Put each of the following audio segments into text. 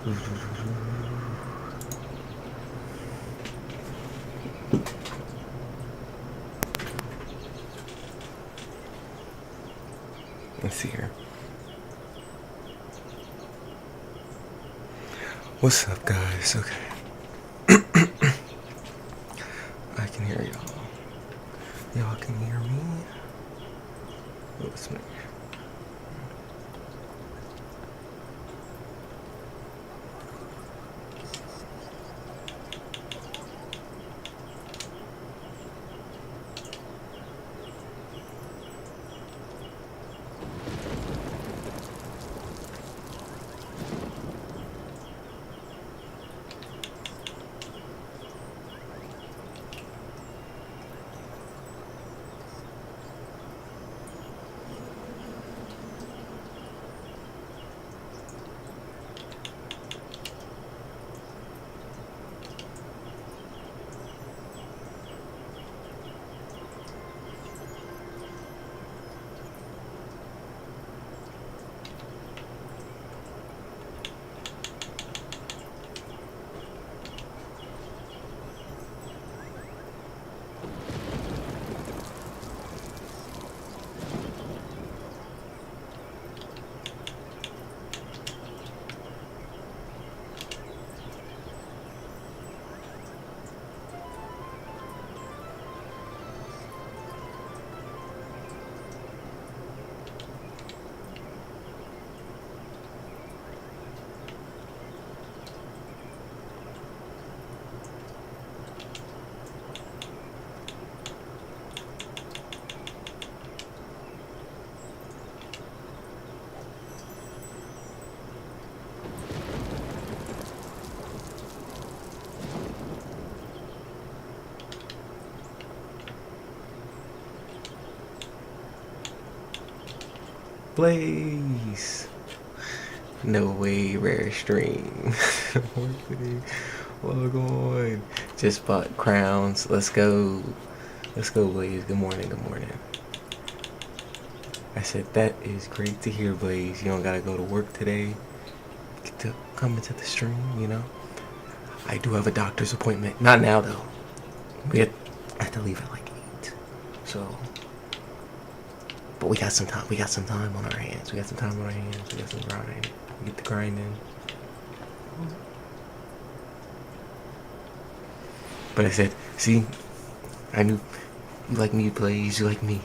Let's see here. What's up, guys? Okay. I can hear y'all. Y'all can hear me? Oh, it's me. Blaze. No way, rare stream. Log on. Just bought crowns. Let's go. Let's go, Blaze. Good morning, good morning. I said, that is great to hear, Blaze. You don't gotta go to work today. Get to come into the stream, you know? I do have a doctor's appointment. Not now, though. I have to leave at like 8. So... But we got some time. We got some time on our hands. We got some time on our hands. We got some grind. We get the grind in. But I said, see, I knew you like me, Blaze. You like me.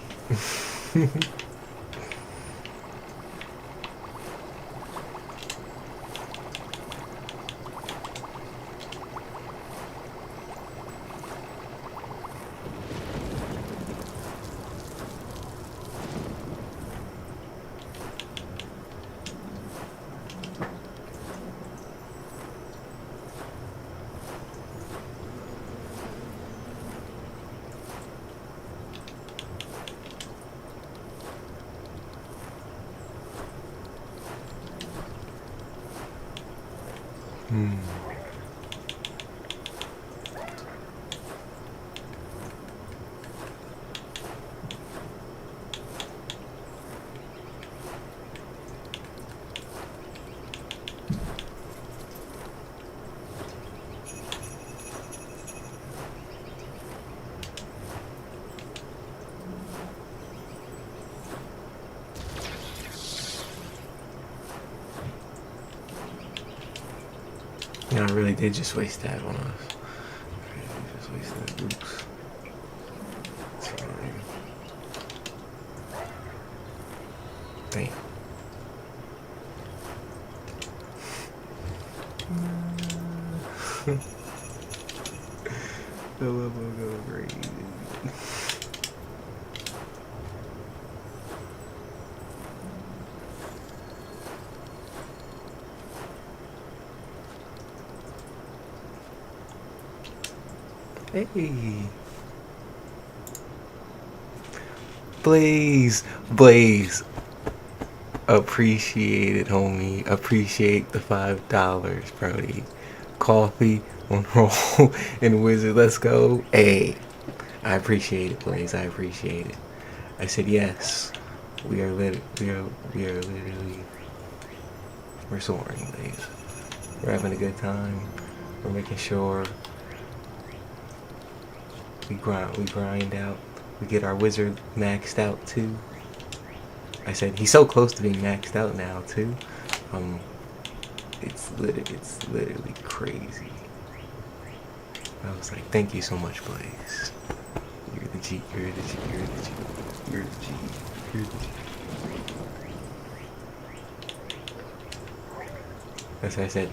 You know, I really did just waste that on us. I just wasted that. Oops. Sorry. Damn. The level go crazy. Hey. Blaze. Blaze. Appreciate it, homie. Appreciate the $5, Brody. Coffee on roll and wizard. Let's go. Hey. I appreciate it, Blaze. I appreciate it. I said yes. We are literally. We're soaring, Blaze. We're having a good time. We're making sure we grind out. We get our wizard maxed out too. I said he's so close to being maxed out now too. It's literally crazy. I was like, thank you so much, Blaze. You're the G. You're the G. You're the G. You're the G. You're the G. That's why I said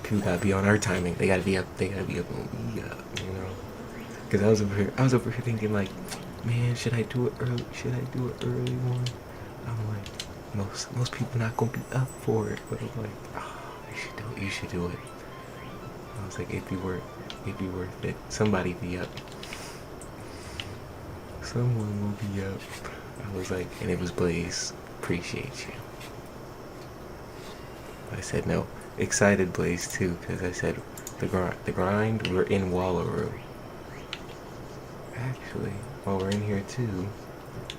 people gotta be on our timing. They gotta be up. They gotta be up when we up. You know. Because I was over here thinking like, man, should I do it early? Should I do it early one? I'm like, most people not gonna be up for it. But I'm like, oh, you should do it. You should do it. I was like, it'd be worth it. Somebody be up. Someone will be up. I was like, and it was Blaze. Appreciate you. I said no. Excited Blaze too, because I said the grind. We're in Wallaru. Actually, while we're in here too,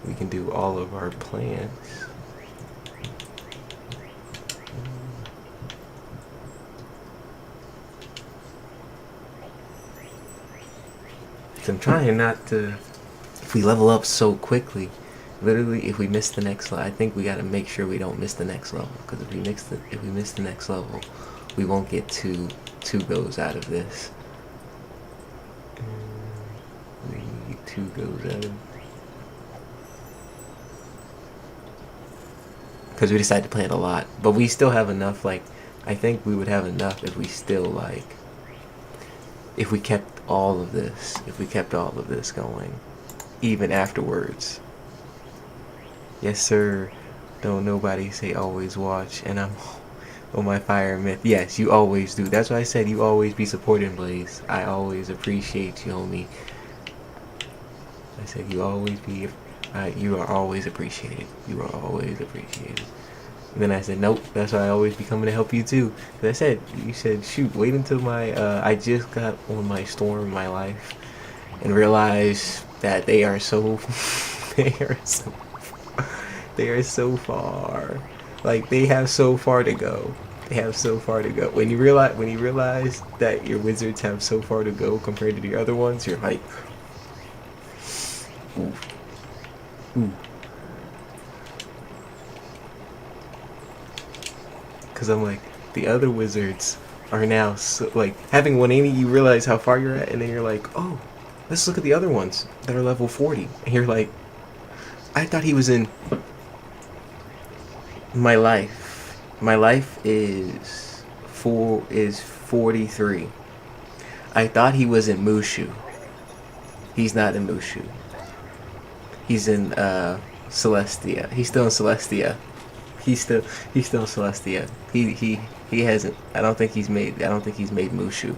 we can do all of our plants. So I'm trying not to. If we level up so quickly, literally, if we miss the next level, I think we gotta make sure we don't miss the next level. Because if we miss the next level, we won't get two goes out of this. We need 2 goes out of. Because we decided to plant a lot, but we still have enough. Like, I think we would have enough if we still like. If we kept all of this. If we kept all of this going, even afterwards. Yes, sir. Don't nobody say always watch, and I'm on my fire myth. Yes, you always do. That's why I said you always be supporting Blaze. I always appreciate you, homie. I said you always be. You are always appreciated. You are always appreciated. And then I said nope. That's why I always be coming to help you too. Cause I said you said shoot. Wait until my. I just got on my storm in my life, and realized that they are so. They are so far. Like, they have so far to go. They have so far to go. When you realize that your wizards have so far to go compared to the other ones, you're like, ooh. Ooh. Cause I'm like, the other wizards are now so, like, having 180, you realize how far you're at, and then you're like, oh, let's look at the other ones that are level 40. And you're like, I thought he was in my life. My life is 43. I thought he was in Mushu. He's not in Mushu. He's in Celestia. He's still in Celestia. He's still in Celestia. He hasn't. I don't think he's made Mushu.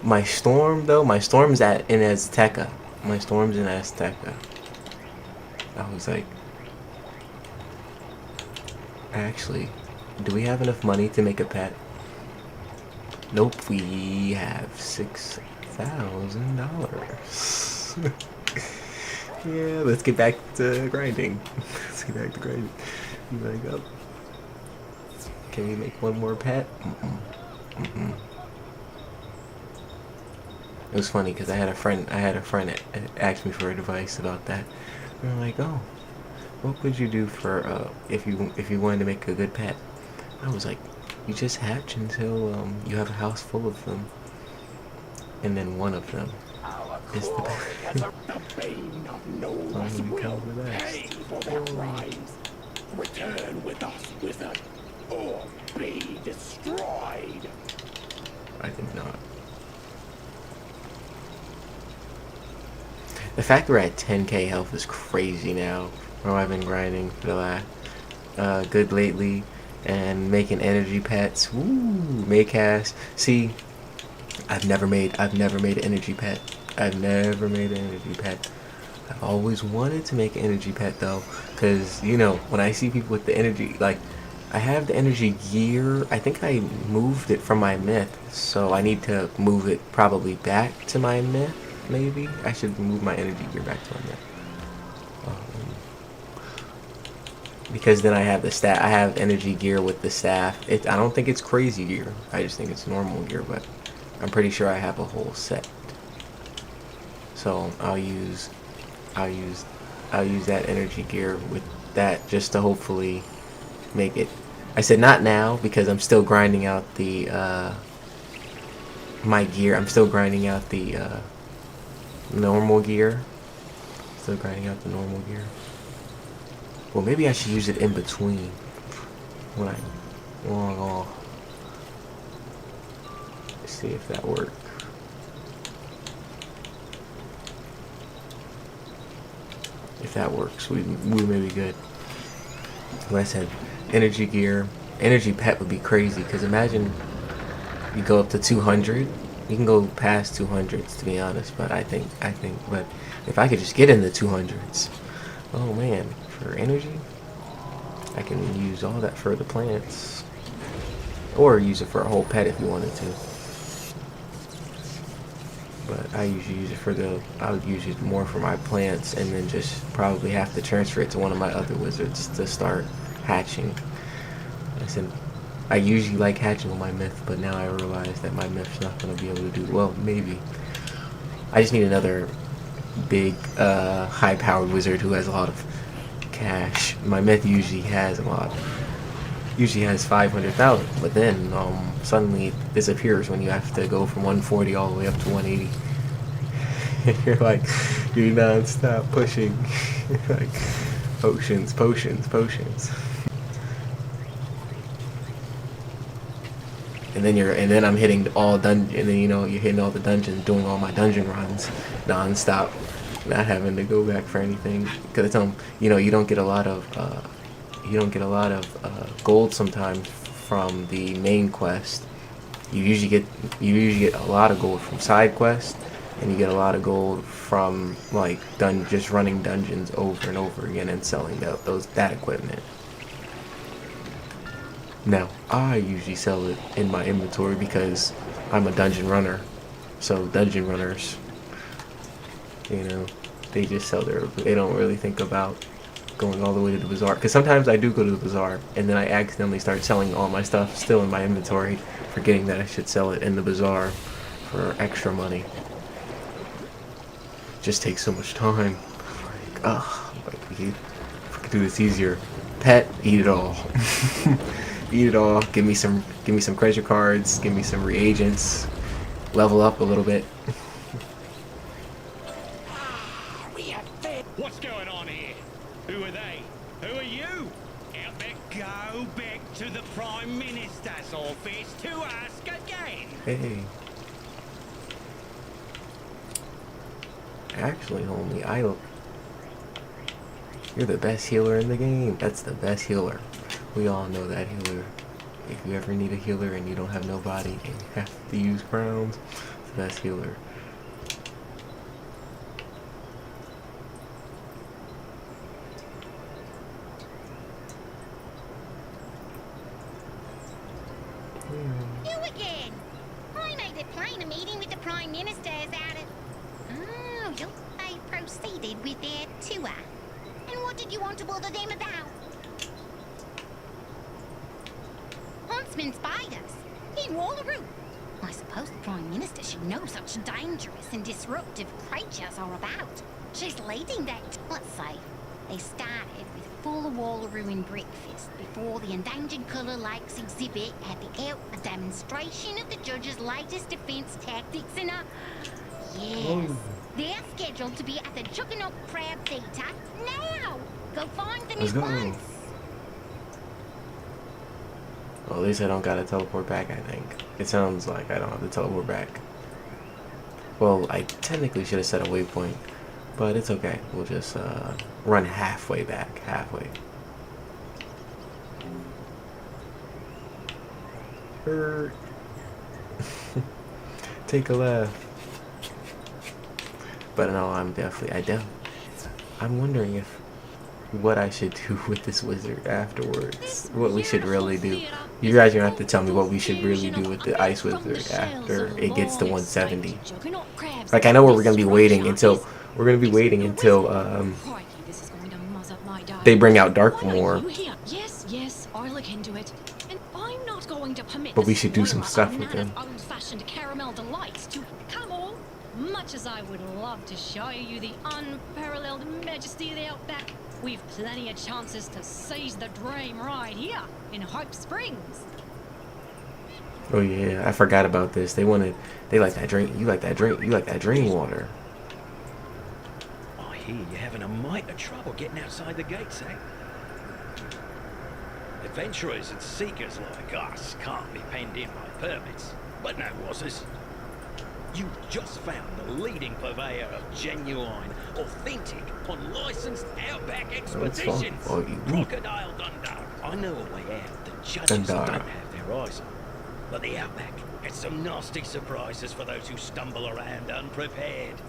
My storm though. My storm's in Azteca. My storm's in Azteca. I was like, actually, do we have enough money to make a pet? Nope, we have $6,000. Yeah, let's get back to grinding. Let's get back to grinding. You like, oh, can we make one more pet? It was funny because I had a friend that asked me for advice about that. And I'm like, oh, what would you do for if you wanted to make a good pet? I was like, you just hatch until you have a house full of them, and then one of them is the best. Return with us, wizard, or be destroyed. I did not. The fact we're at 10k health is crazy now. Bro, I've been grinding for the last good lately and making energy pets. Woo, Maycast. See, I've never made an energy pet. I've always wanted to make an energy pet though, because you know when I see people with the energy, like I have the energy gear. I think I moved it from my myth, so I need to move it probably back to my myth. Maybe I should move my energy gear back to my myth. because then I have the staff. I have energy gear with the staff. I don't think it's crazy gear. I just think it's normal gear, but I'm pretty sure I have a whole set. So I'll use that energy gear with that just to hopefully make it. I said not now because I'm still grinding out the my gear. I'm still grinding out the normal gear. Still grinding out the normal gear. Well, maybe I should use it in between when I log off. Let's see if that works. If that works, we may be good. Like I said, energy gear, energy pet would be crazy. Because imagine you go up to 200. You can go past 200s, to be honest. But but if I could just get in the 200s, oh man, for energy, I can use all that for the plants, or use it for a whole pet if you wanted to. But I usually use it for I would use it more for my plants, and then just probably have to transfer it to one of my other wizards to start hatching. I said I usually like hatching with my myth, but now I realize that my myth's not going to be able to do well. Maybe I just need another big high-powered wizard who has a lot of cash. My myth usually has a lot. Usually has 500,000, but then suddenly it disappears when you have to go from 140 all the way up to 180. You're non-stop pushing like potions. And then I'm hitting all dungeon, and then you're hitting all the dungeons, doing all my dungeon runs non-stop, not having to go back for anything, because you don't get a lot of gold sometimes from the main quest. You usually get a lot of gold from side quests, and you get a lot of gold from like just running dungeons over and over again and selling that equipment. Now, I usually sell it in my inventory because I'm a dungeon runner. So dungeon runners, they just sell they don't really think about going all the way to the bazaar. Because sometimes I do go to the bazaar, and then I accidentally start selling all my stuff still in my inventory, forgetting that I should sell it in the bazaar for extra money. It just takes so much time. We could do this easier. Pet, eat it all. Eat it all. Give me some treasure cards. Give me some reagents. Level up a little bit. What's going on here? Who are they? Who are you? Go back to the Prime Minister's office to ask again. Hey. Actually, homie, you're the best healer in the game. That's the best healer. We all know that healer. If you ever need a healer and you don't have nobody and you have to use crowns, it's the best healer. You again! I made it plain a meeting with the Prime Minister's out of... Oh, they proceeded with their tour. And what did you want to bother them about? Huntsman spiders in Wallaru. I suppose the Prime Minister should know such dangerous and disruptive creatures are about. She's leading that, let's say. They started with full Wallaru in breakfast before the Endangered Colour Lakes exhibit had a demonstration of the judge's latest defence tactics and Yes, they're scheduled to be at the Juggernaut Crab Theatre now! Go find them at once! Well, at least I don't gotta teleport back, I think. It sounds like I don't have to teleport back. Well, I technically should have set a waypoint, but it's okay. We'll just run halfway back. Halfway. Take a left. But no, I'm wondering what I should do with this wizard afterwards. What we should really do. You guys are gonna have to tell me what we should really do with the ice wizard after it gets to 170. I know we're gonna be waiting until they bring out dark Why are more. you here? Yes, I'll look into it. And I'm not going to permit But we this should do some swallower stuff of with Nana's them. old-fashioned caramel delights to come on. Much as I would love to show you the unparalleled majesty of the outback, we've plenty of chances to seize the dream right here in Hope Springs. Oh yeah, I forgot about this. They like that drink. You like that drink. You like that drain water. I hear you're having a mite of trouble getting outside the gates, eh? Adventurers and seekers like us can't be penned in by permits, but no wazzers. You just found the leading purveyor of genuine, authentic, unlicensed outback expeditions. for you. Crocodile Dundar. I know a way out that judges Dundar. don't have their eyes on. But the outback has some nasty surprises for those who stumble around unprepared.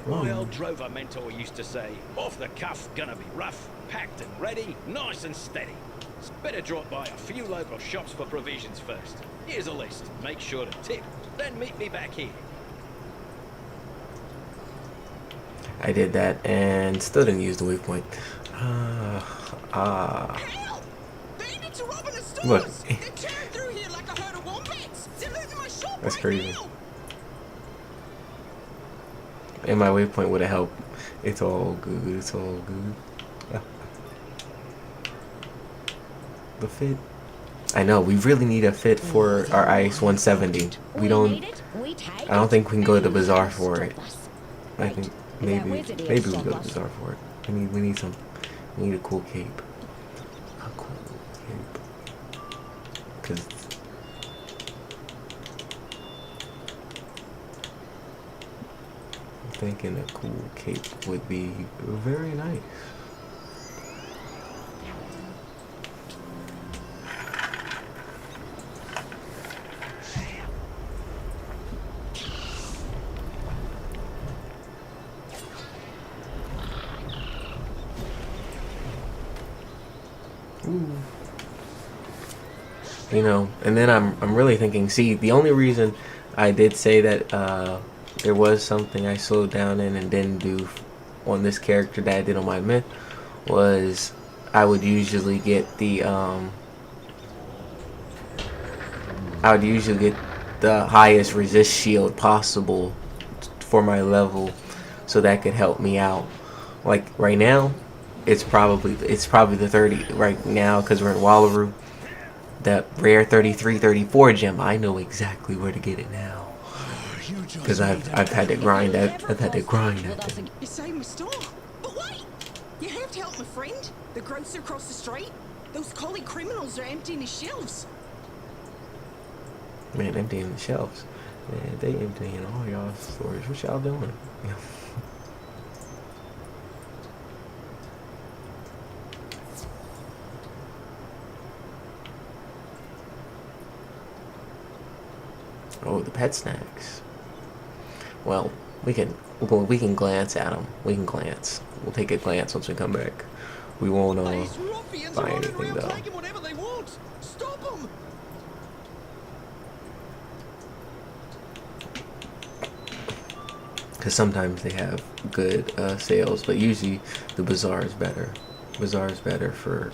My old drover mentor used to say, off the cuff, gonna be rough, packed and ready, nice and steady. It's better drop by a few local shops for provisions first. Here's a list. Make sure to tip, then meet me back here. I did that and still didn't use the waypoint. Help! The idiots are robbing the stores! Look. They're tearing through here like a herd of wombats! They're losing my shop That's right crazy. now! And my waypoint would have helped. It's all good. It's all good. The fit. I know we really need a fit for our ice 170. We don't. I don't think we can go to the bazaar for it. I think maybe we go to the bazaar for it. We need some. We need a cool cape. A cool cape. Cause I'm thinking a cool cape would be very nice. You know, and then I'm really thinking, see, the only reason I did say that there was something I slowed down in and didn't do on this character that I did on my myth was I would usually get the highest resist shield possible for my level, so that could help me out. Like right now, it's probably the 30 right now because we're in Wallaru. That rare 33, 34 gem, I know exactly where to get it now. Because I've had to grind that. I've had to grind that thing. You saved my store! But wait! You have to help my friend, the grocer across the street. Those collie criminals are emptying his shelves. Man, emptying the shelves. Man, they emptying all y'all stores. What y'all doing? Oh, the pet snacks. Well, we can glance at them. We can glance. We'll take a glance once we come back. We won't These ruffians buy are running anything around though. taking whatever they want! Stop them! Because sometimes they have good sales, but usually the bazaar is better. Bazaar is better for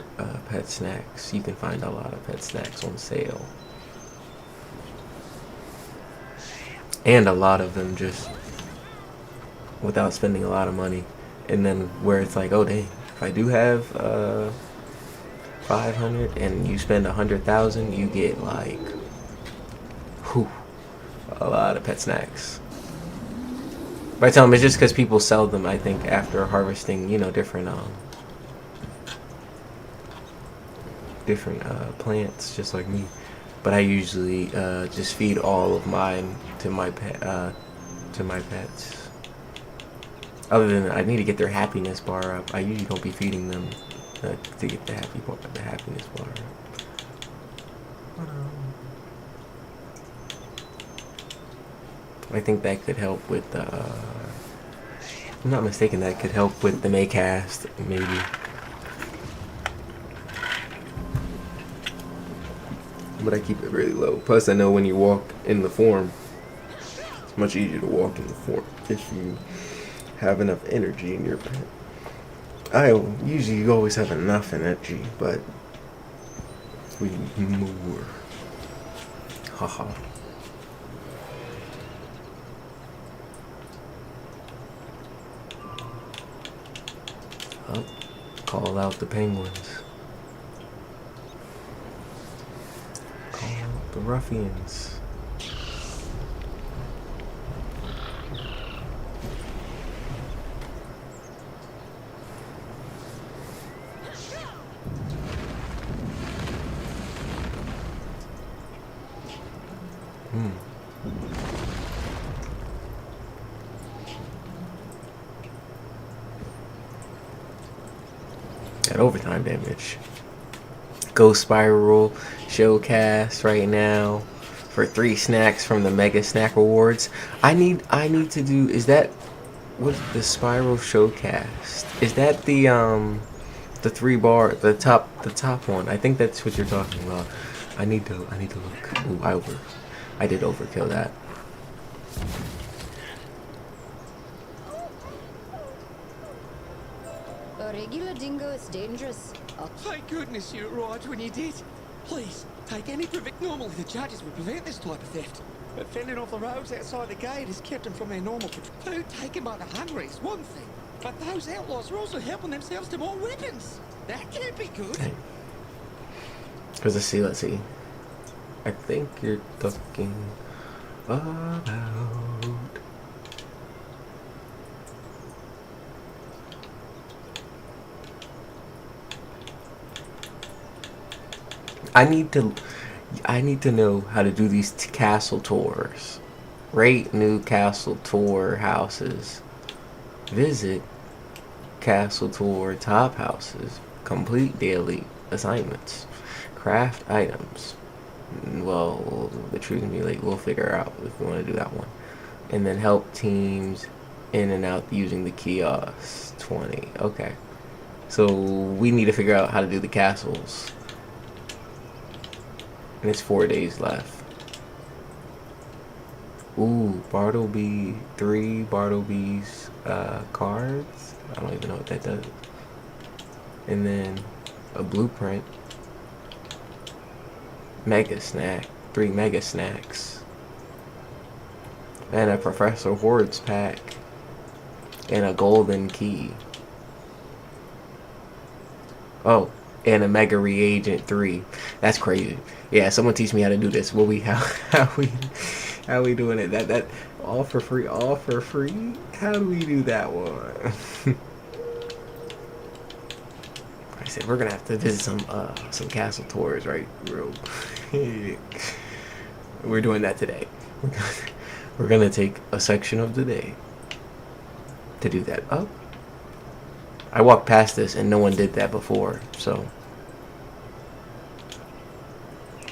pet snacks. You can find a lot of pet snacks on sale. And a lot of them just without spending a lot of money. And then where it's like, oh dang, if I do have 500 and you spend 100,000, you get like a lot of pet snacks. But I tell them it's just because people sell them, I think, after harvesting, you know, different plants, just like me. But I usually just feed all of mine to my pets. Other than I need to get their happiness bar up. I usually don't be feeding them to get the happiness bar up. I think that could help with the. If I'm not mistaken, that could help with the Maycast, maybe. But I keep it really low. Plus, I know when you walk in the form, it's much easier to walk in the form if you have enough energy in your pet. I usually you always have enough energy, but we need more. Haha. Oh, call out the penguins. Call out the ruffians. That overtime damage. Ghost Spiral Showcast right now for 3 snacks from the Mega Snack Rewards. I need to do, is that what the Spiral Showcast? Is that the 3 bar, the top one? I think that's what you're talking about. I need to look. Ooh, I did overkill that. A regular dingo is dangerous. Oh, Thank goodness you arrived when you did. Please, take any normally the judges would prevent this type of theft. But fending off the roads outside the gate has kept them from their normal food taken by the hungry is one thing. But those outlaws are also helping themselves to more weapons. That can't be good. Because let's see. I think you're talking about... I need to know how to do these castle tours. Rate new castle tour houses. Visit castle tour top houses. Complete daily assignments. Craft items. Well, the truth can be like, we'll figure out if we want to do that one. And then help teams in and out using the kiosks. 20. Okay. So we need to figure out how to do the castles. And it's 4 days left. Ooh, Bartleby, 3 Bartleby's cards. I don't even know what that does. And then a blueprint. Mega snack. 3 mega snacks. And a Professor Horde's pack. And a golden key. Oh, and a mega reagent 3. That's crazy. Yeah, someone teach me how to do this. How we doing it? That all for free. How do we do that one? I said we're gonna have to visit some castle tours, right? We're doing that today. We're gonna take a section of the day to do that. Oh, I walked past this and no one did that before, so.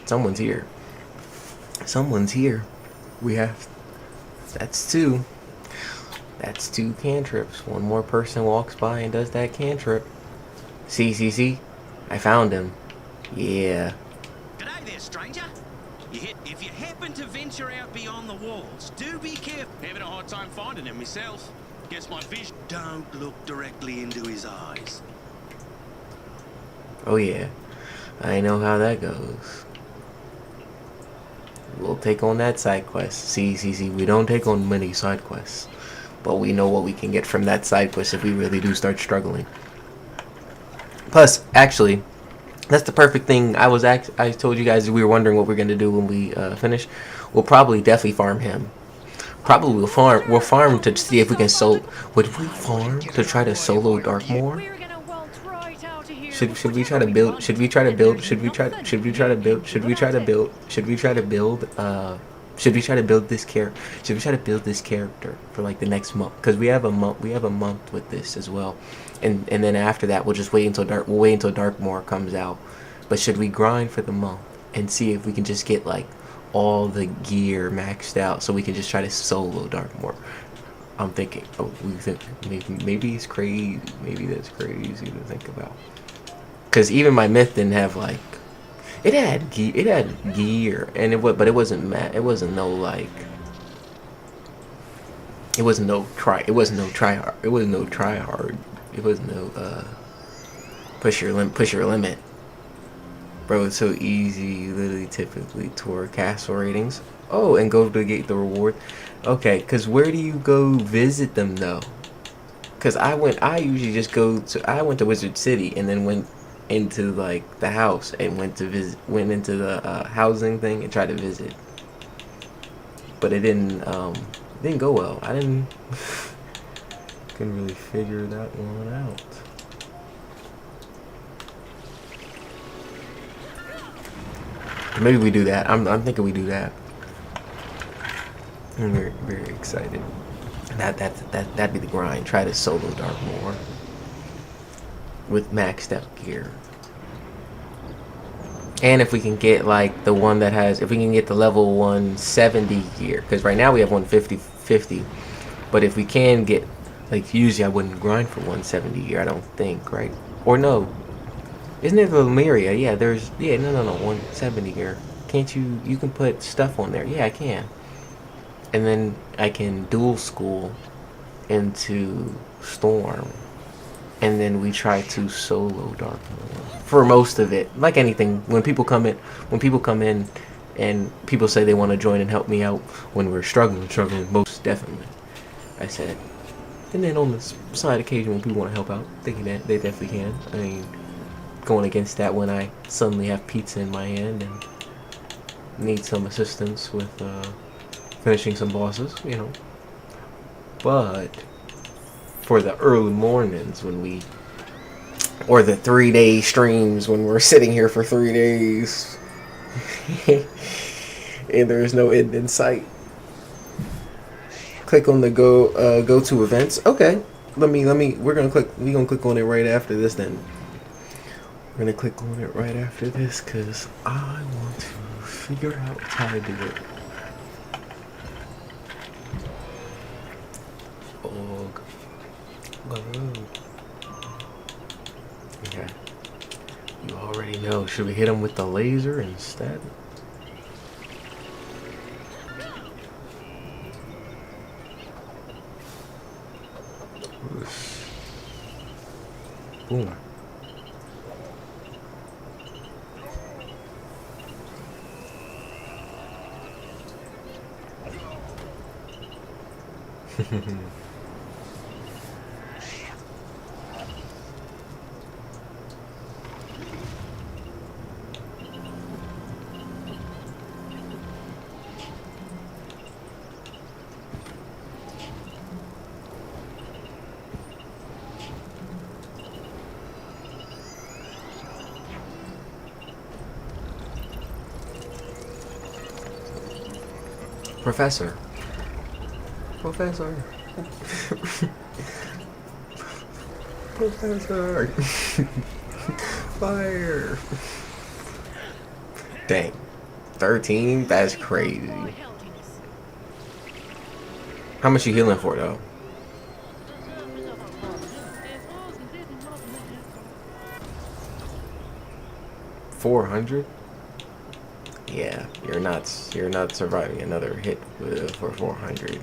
Someone's here. We have... That's 2. That's 2 cantrips. One more person walks by and does that cantrip. See? I found him. Yeah. G'day there, stranger. If you happen to venture out beyond the walls, do be careful. Having a hard time finding him myself. Guess my vision. Don't look directly into his eyes. Oh yeah. I know how that goes. We'll take on that side quest. See, we don't take on many side quests. But we know what we can get from that side quest if we really do start struggling. Plus, actually, that's the perfect thing. I told you guys we were wondering what we're going to do when we finish. We'll probably definitely farm him. Probably we'll farm to see if we can would we farm to try to solo Darkmoor? Should we try to build this character for like the next month, because we have a month with this as well, and then after that we'll just wait until Darkmoor comes out. But should we grind for the month and see if we can just get like all the gear maxed out so we can just try to solo Darkmoor? I'm thinking, we think maybe it's crazy. Maybe that's crazy to think about. Because even my myth didn't have like, it had gear, and but it wasn't try hard It was no push your limit. Bro, it's so easy. You literally typically tour castle ratings. Oh, and go to get the reward. Okay, because where do you go visit them though? Because I usually just I went to Wizard City and then went into like the house and went into the housing thing and tried to visit. But it didn't go well. I couldn't really figure that one out. Maybe we do that. I'm thinking we do that. I'm very, very excited. That'd be the grind. Try to solo Darkmoor with maxed out gear. And if we can get like the one that has, if we can get the level 170 gear, because right now we have 150. But if we can get, like usually I wouldn't grind for 170 gear, I don't think, right? Or no. Isn't it the Lemuria? Yeah, no, 170 gear. Can't you can put stuff on there. Yeah, I can. And then I can dual school into Storm. And then we try to solo Darkmoor for most of it. Like anything, when people come in and people say they want to join and help me out when we're struggling, most definitely. I said. And then on the side occasion when people want to help out, they definitely can. I mean, going against that when I suddenly have pizza in my hand and need some assistance with finishing some bosses, you know. But for the early mornings or the 3-day streams when we're sitting here for 3 days and there's no end in sight. Click on the go to events. Okay, we're gonna click on it right after this. Then we're gonna click on it right after this because I want to figure out how to do it. Okay. You already know. Should we hit him with the laser instead? Boom. Professor. Professor. Fire. Dang. 13? That's crazy. How much you healing for though? $400? Yeah, you're not surviving another hit for 400.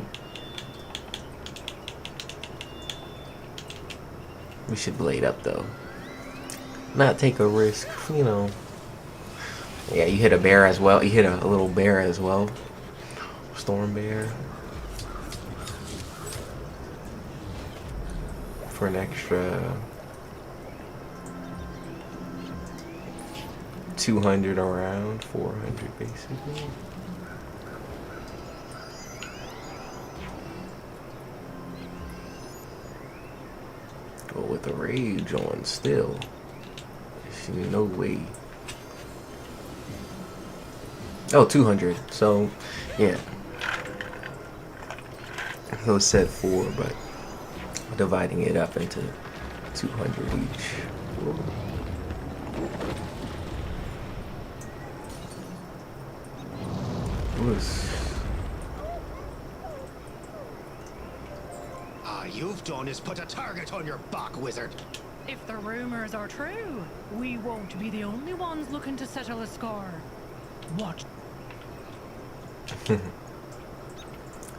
We should blade up though. Not take a risk, you know. Yeah, you hit a bear as well. You hit a little bear as well. Storm bear. For an extra 200 around, 400 basically. Go with the rage on still. There's no way. Oh, 200. So, yeah. He'll set 4, but dividing it up into 200 each. Whoa. You've done is put a target on your back, wizard. If the rumors are true, we won't be the only ones looking to settle a score. Watch.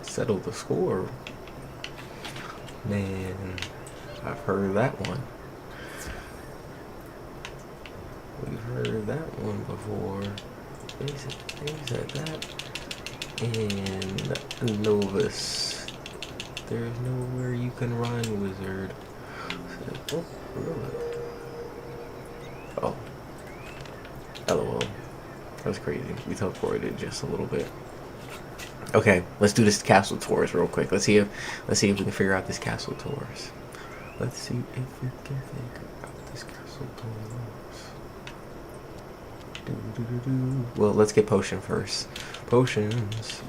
Settle the score. Man. I've heard that one. We've heard that one before. They said that. And Novus. There's nowhere you can run, wizard. Oh, really? Oh. LOL. That was crazy. We teleported just a little bit. Okay, let's do this castle tours real quick. Let's see if we can figure out this castle tours. Let's see if we can figure out this castle tours. Well, let's get potion first. Potions.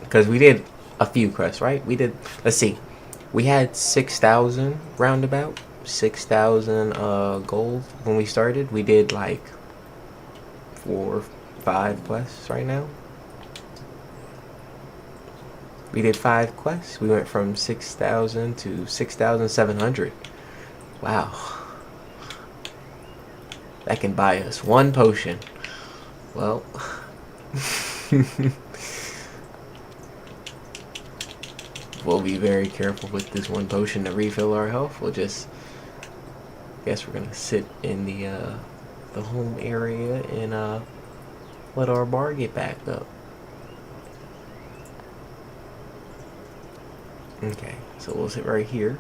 Because we did a few quests, right? We did, let's see. We had 6,000 roundabout. 6,000 gold when we started. We did like 4 or 5 quests right now. We did 5 quests. We went from 6,000 to 6,700. Wow. That can buy us 1 potion. Well. We'll be very careful with this 1 potion to refill our health. We'll just... guess we're gonna sit in the home area and let our bar get back up. Okay, so we'll sit right here.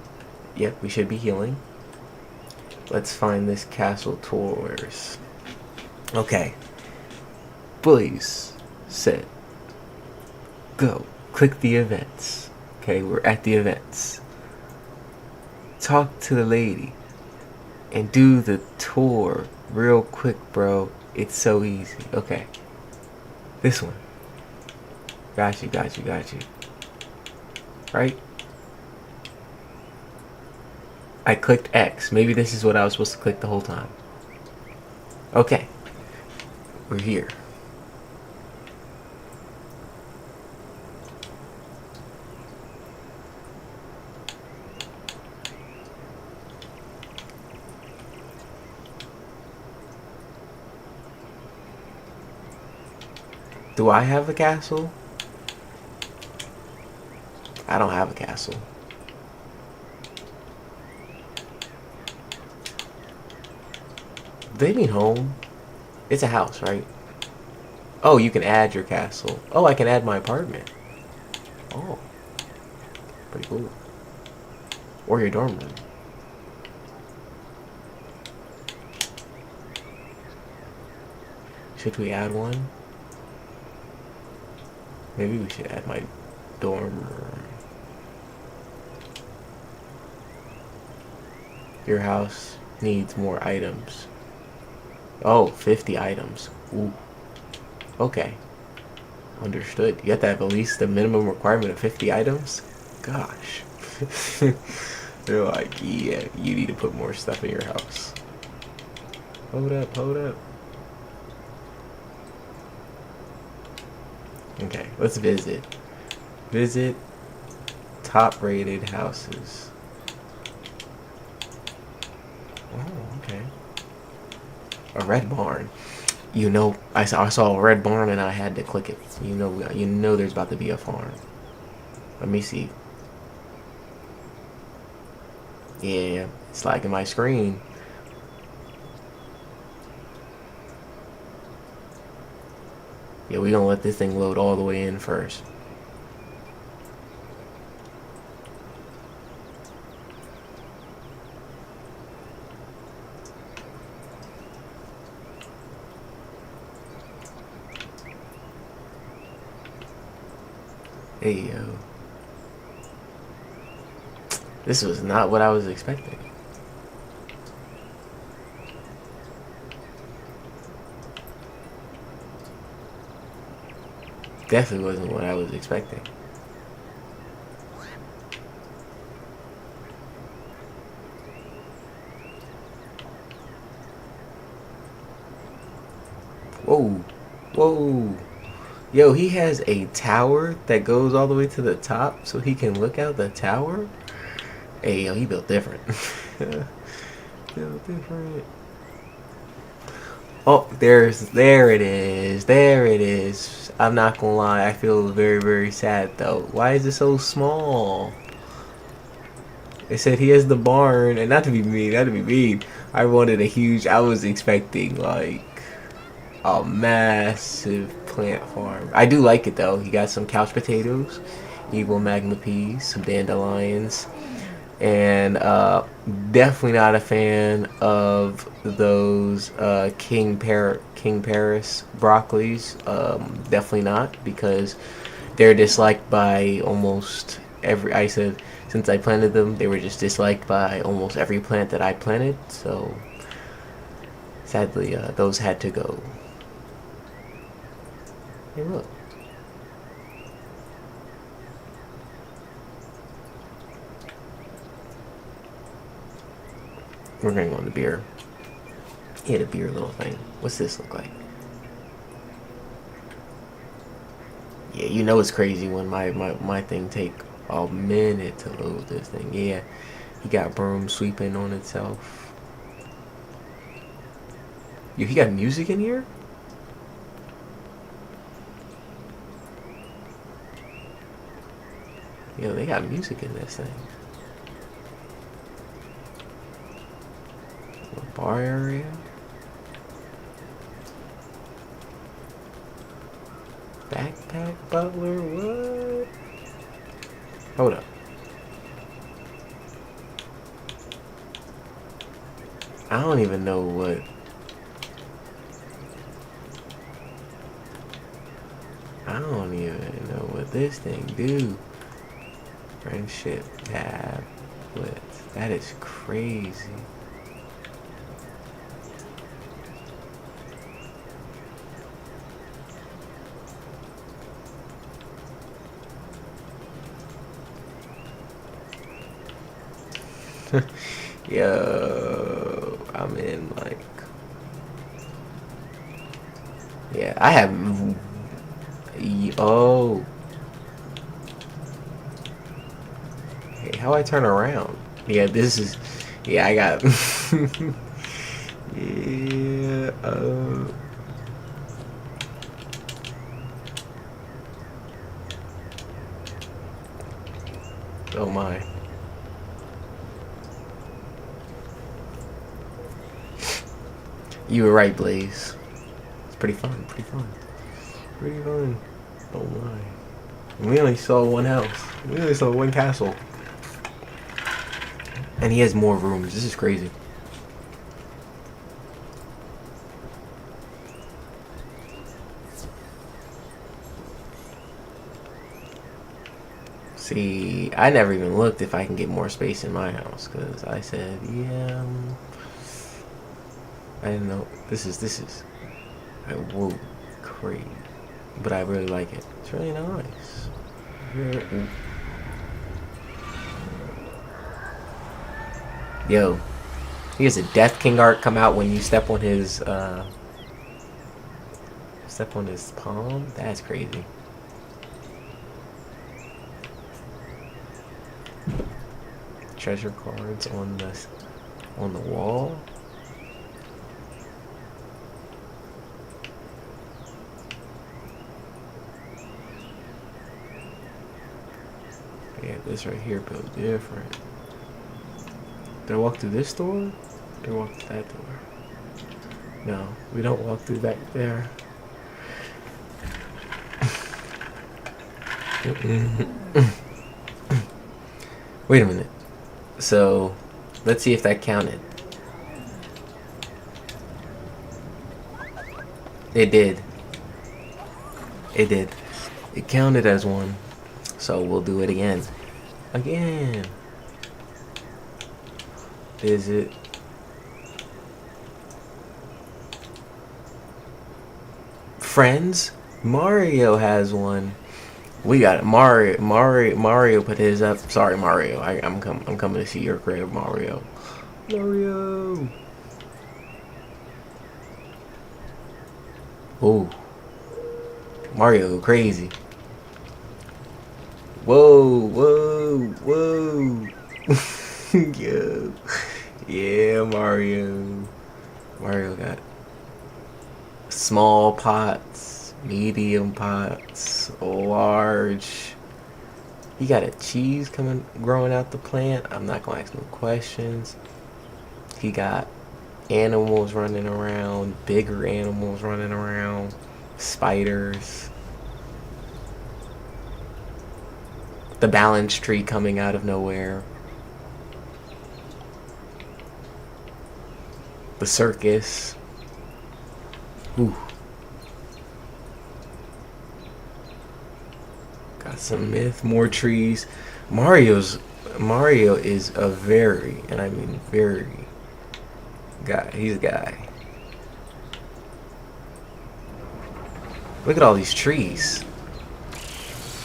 Yep, we should be healing. Let's find this castle tours. Okay. Please, set, go. Click the events. Okay, we're at the events. Talk to the lady. And do the tour real quick, bro. It's so easy. Okay. This one. Got you. Right? I clicked X. Maybe this is what I was supposed to click the whole time. Okay. We're here. Do I have a castle? I don't have a castle. They mean home. It's a house, right? Oh, you can add your castle. Oh, I can add my apartment. Oh. Pretty cool. Or your dorm room. Should we add one? Maybe we should add my dorm room. Your house needs more items. Oh, 50 items. Ooh. Okay. Understood. You have to have at least the minimum requirement of 50 items? Gosh. They're like, yeah, you need to put more stuff in your house. Hold up. Okay, let's visit. Visit top rated houses. Oh, okay. A red barn. You know, I saw a red barn and I had to click it. You know there's about to be a farm. Let me see. Yeah, it's like in my screen. Yeah, we gonna let this thing load all the way in first. Hey, yo. This was not what I was expecting. Definitely wasn't what I was expecting. Whoa. Yo, he has a tower that goes all the way to the top so he can look out the tower? Hey, yo, he built different. Built different. Oh, there it is. I'm not gonna lie, I feel very, very sad though. Why is it so small? They said he has the barn, and not to be mean, not to be mean. I wanted a huge. I was expecting like a massive plant farm. I do like it though. He got some couch potatoes, evil magma peas, some dandelions, and definitely not a fan of those King Paris broccolis. Definitely not, because they're disliked by almost every. I said since I planted them, they were just disliked by almost every plant that I planted. So sadly, those had to go. Hey, look. We're gonna go on the beer. Yeah, the beer little thing. What's this look like? Yeah, you know it's crazy when my thing take a minute to load this thing. Yeah, he got broom sweeping on itself. Yo, he got music in here? Yo, they got music in this thing. A bar area. Backpack butler, what? Hold up. I don't even know what. I don't even know what this thing do. Friendship tab. That is crazy. Yo, I'm in like. Yeah, I have. Oh. Hey, how I turn around? Yeah, this is. Yeah, I got. Yeah. Oh my. You were right, Blaze. It's pretty fun, pretty fun. Pretty fun. Oh my. We only saw one house. We only saw one castle. And he has more rooms. This is crazy. See, I never even looked if I can get more space in my house, because I said, yeah, I didn't know. This is, whoa, crazy. But I really like it. It's really nice. Yo, he has a Death King art come out when you step on his palm. That's crazy. Treasure cards on the wall. Yeah, this right here built different. Did I walk through this door? Or walk through that door? No, we don't walk through back there. Wait a minute. So, let's see if that counted. It did. It did. It counted as one. So we'll do it again. Again. Is it? Friends? Mario has one. We got it. Mario put his up. Sorry, Mario. I'm coming to see your crib, Mario. Mario. Oh. Mario go crazy. Whoa, whoa, whoa. Yo. Yeah, Mario. Mario got small pots, medium pots, large. He got a cheese growing out the plant. I'm not gonna ask no questions. He got animals running around, bigger animals running around, spiders. The balance tree coming out of nowhere. The circus. Ooh. Got some myth, more trees. Mario is a very, and I mean very, guy. He's a guy. Look at all these trees.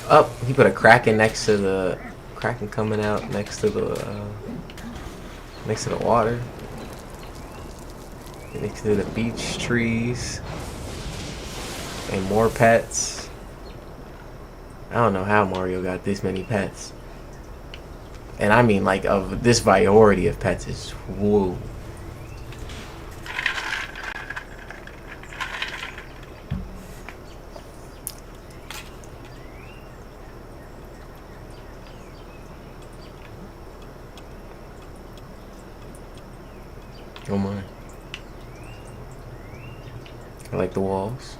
Up, he put a kraken next to the kraken coming out next to the water. Next to the beech trees. And more pets. I don't know how Mario got this many pets. And I mean, like, of this variety of pets is whoa. Oh my. I like the walls.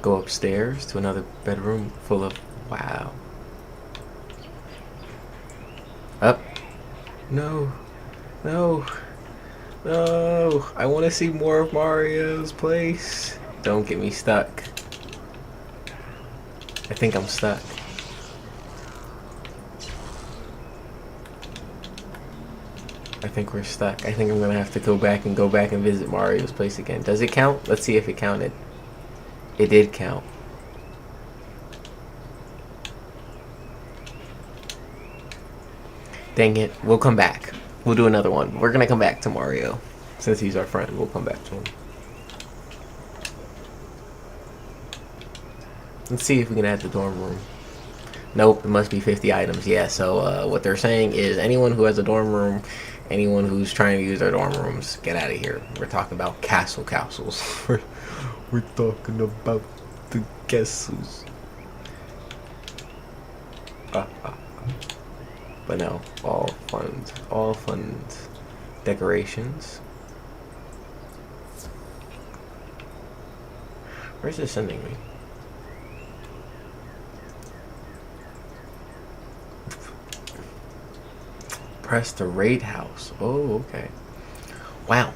Go upstairs to another bedroom full of, wow. Up. No. No. No. I want to see more of Mario's place. Don't get me stuck. I think I'm stuck. I think we're stuck. I think I'm gonna have to go back and visit Mario's place again. Does it count? Let's see if it counted. It did count. Dang it. We'll come back. We'll do another one. We're gonna come back to Mario. Since he's our friend, we'll come back to him. Let's see if we can add the dorm room. Nope, it must be 50 items. Yeah, so what they're saying is anyone who has a dorm room, anyone who's trying to use their dorm rooms, get out of here. We're talking about castles. We're talking about the castles. But no, all fun decorations. Where's this sending me? Press the raid house. Oh, okay. Wow.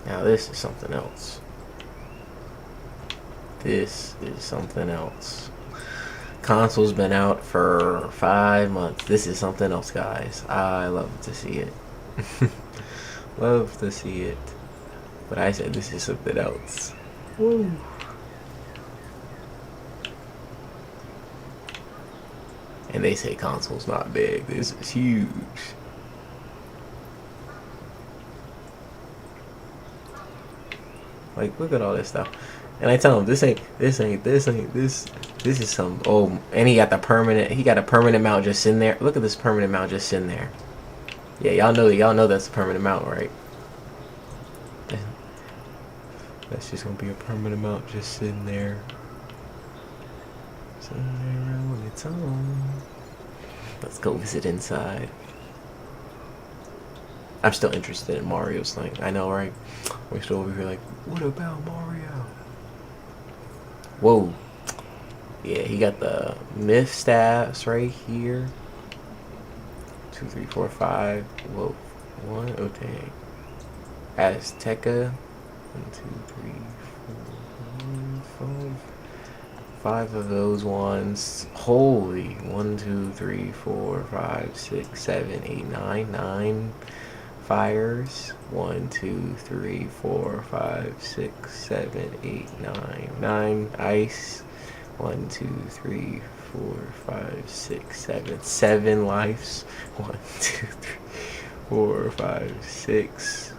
Now this is something else. This is something else. Console's been out for 5 months. This is something else, guys. I love to see it. Love to see it. But I said this is something else. Woo. And they say console's not big. This is huge. Like, look at all this stuff. And I tell him, this is some, oh, and he got a permanent mount just sitting there. Look at this permanent mount just sitting there. Yeah, y'all know that's a permanent mount, right? That's just gonna be a permanent mount just sitting there. Sitting there on its own. Let's go visit inside. I'm still interested in Mario's thing. I know, right? We're still over here like, what about Mario? Whoa. Yeah, he got the myth staffs right here. 2, 3, 4, 5. Whoa. 1. Oh, dang. Azteca. 1, 2, 3, 4, 5. 5 of those ones. Holy. 1, 2, 3, 4, 5, 6, 7, 8, 9. 9 fires. 1, 2, 3, 4, 5, 6, 7, 8, 9. 9 ice. 1, 2, 3, 4, 5, 6, 7. 7 lives. 1, 2, 3, 4, 5, 6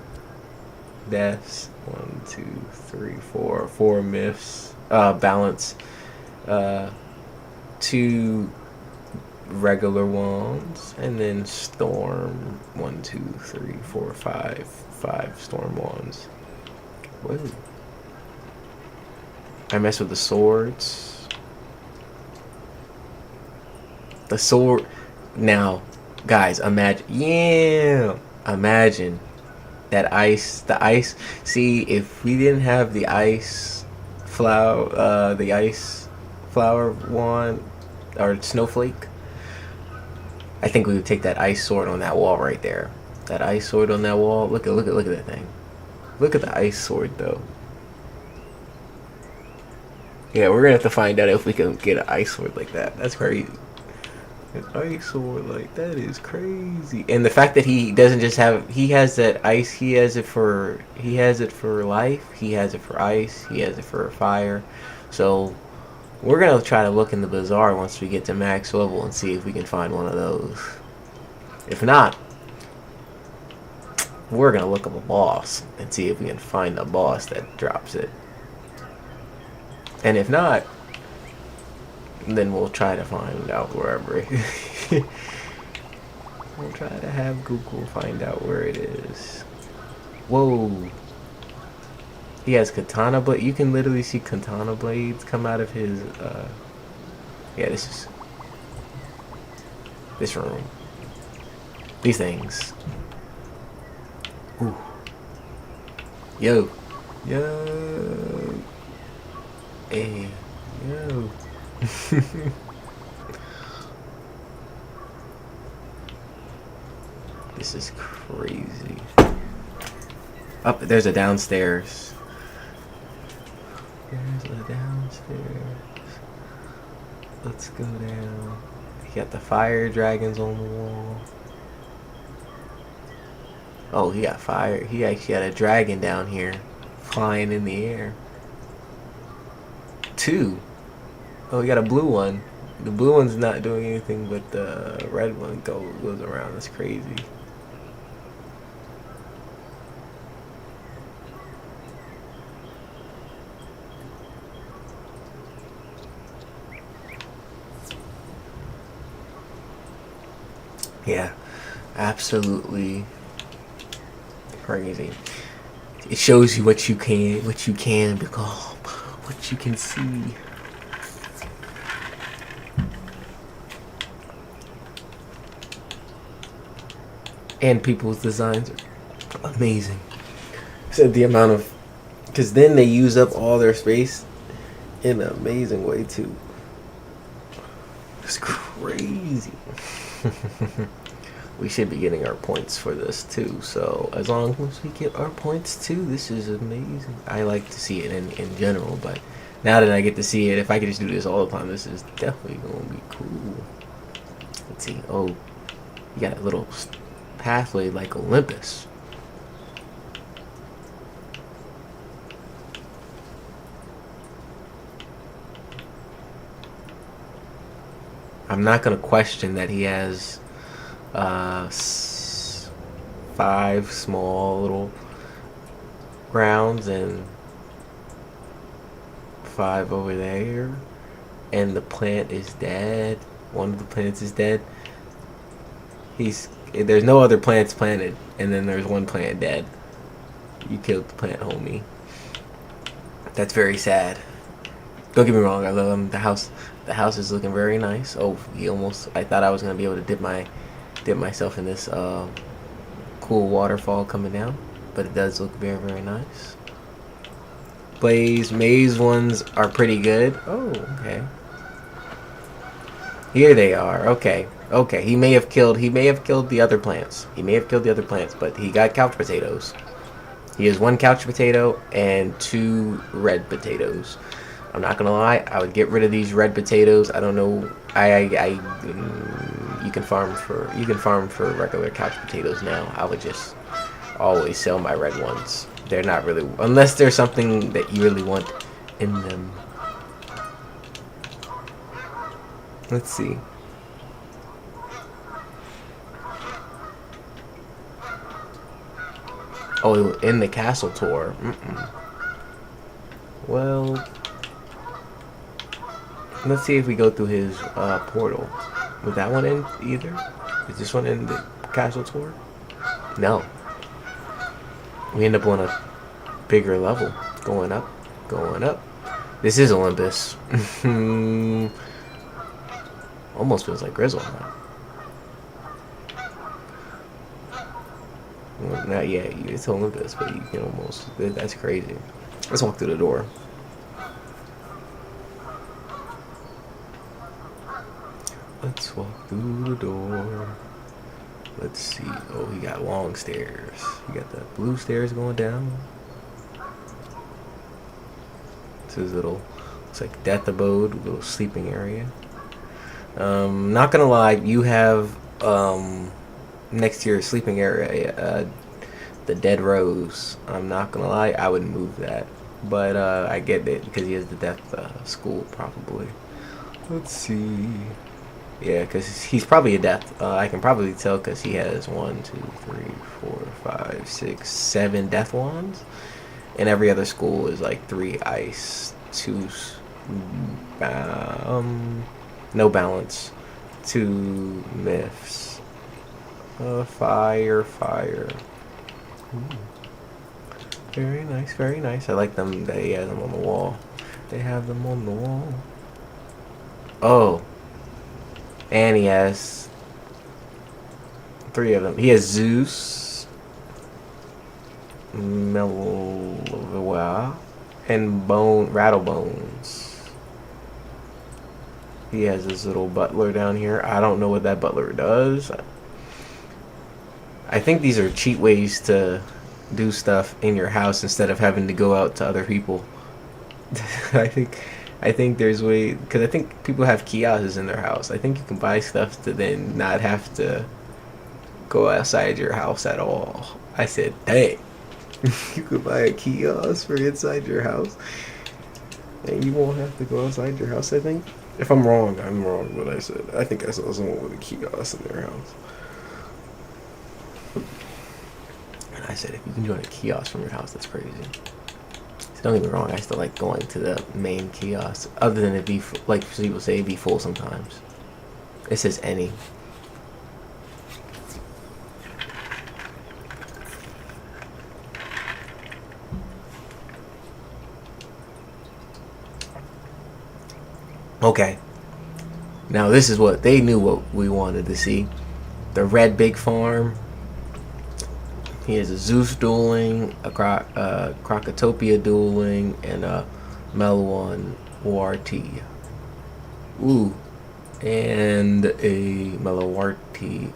deaths. 1, 2, 3, 4. 4 myths. Balance. 2 regular ones, and then storm. 1, 2, 3, 4, 5. 5 storm wands. Whoa. I mess with the swords. The sword. Now, guys, imagine. Yeah. Imagine that ice. The ice. See, if we didn't have the ice flower, wand or snowflake, I think we would take that ice sword on that wall right there. That ice sword on that wall. Look at that thing. Look at the ice sword though. Yeah, we're gonna have to find out if we can get an ice sword like that. That's crazy. An ice sword like that is crazy. And the fact that he doesn't just have, he has that ice. He has it for life. He has it for ice. He has it for fire. So we're gonna try to look in the bazaar once we get to max level and see if we can find one of those. If not, we're gonna look up a boss and see if we can find a boss that drops it. And if not, then we'll try to find out wherever. We'll try to have Google find out where it is. Whoa. He has katana, but you can literally see katana blades come out of his, yeah, this room. These things. Ooh. Yo. Yo. Hey. Yo. This is crazy. Up, there's a downstairs. There's a downstairs. Let's go down. You got the fire dragons on the wall. Oh, he got fire. He actually got a dragon down here, flying in the air. 2. Oh, he got a blue one. The blue one's not doing anything, but the red one goes around. That's crazy. Yeah, absolutely crazy. It shows you what you can become, what you can see. And people's designs are amazing. So the amount of, because then they use up all their space in an amazing way too. It's crazy. We should be getting our points for this too. So as long as we get our points too, this is amazing. I like to see it in general, but now that I get to see it, if I could just do this all the time, this is definitely gonna be cool. Let's see. Oh, you got a little pathway like Olympus. I'm not gonna question that he has 5 small little grounds and 5 over there, and the plant is dead. One of the plants is dead. There's no other plants planted, and then there's one plant dead. You killed the plant, homie. That's very sad. Don't get me wrong, I love him. The house is looking very nice. Oh, I thought I was gonna be able to dip myself in this cool waterfall coming down, but it does look very, very nice. Maze ones are pretty good. Oh, okay. Here they are. Okay. He may have killed the other plants. But he got couch potatoes. He has 1 couch potato and 2 red potatoes. I'm not gonna lie, I would get rid of these red potatoes. I don't know. You can farm for regular couch potatoes now. I would just always sell my red ones. They're not really, unless there's something that you really want in them. Let's see. Oh, in the castle tour. Well, let's see if we go through his portal. Was that one in either? Is this one in the castle tour? No. We end up on a bigger level. Going up, going up. This is Olympus. Almost feels like Grizzle. Well, not yet. It's Olympus, but you can almost. That's crazy. Let's walk through the door. Let's walk through the door. Let's see. Oh, he got long stairs. He got the blue stairs going down. It's his little, it's like death abode, little sleeping area. Not gonna lie, you have next to your sleeping area the dead rose. I'm not gonna lie, I would move that, but I get it because he has the death school probably. Let's see. Yeah, because he's probably a death. I can probably tell because he has 1, 2, 3, 4, 5, 6, 7 death wands, and every other school is like 3 ice, 2 no balance, 2 myths, fire. Ooh. Very nice, very nice. I like them. They have them on the wall. They have them on the wall. Oh. And he has 3 of them. He has Zeus, Meloa, and Rattlebones. He has his little butler down here. I don't know what that butler does. I think these are cheat ways to do stuff in your house instead of having to go out to other people. I think there's way, because I think people have kiosks in their house. I think you can buy stuff to then not have to go outside your house at all. I said, dang, you could buy a kiosk for inside your house, and you won't have to go outside your house. I think. If I'm wrong, I'm wrong. But I said, I think I saw someone with a kiosk in their house, and I said, if you can join a kiosk from your house, that's crazy. Don't get me wrong, I still like going to the main kiosk, other than it be, like people say, it be full sometimes. It says any. Okay. Now this is what they knew what we wanted to see. The red big farm. He has a Zeus dueling, a Crocotopia dueling, and a Meloan Warty. Ooh. And a Melowarty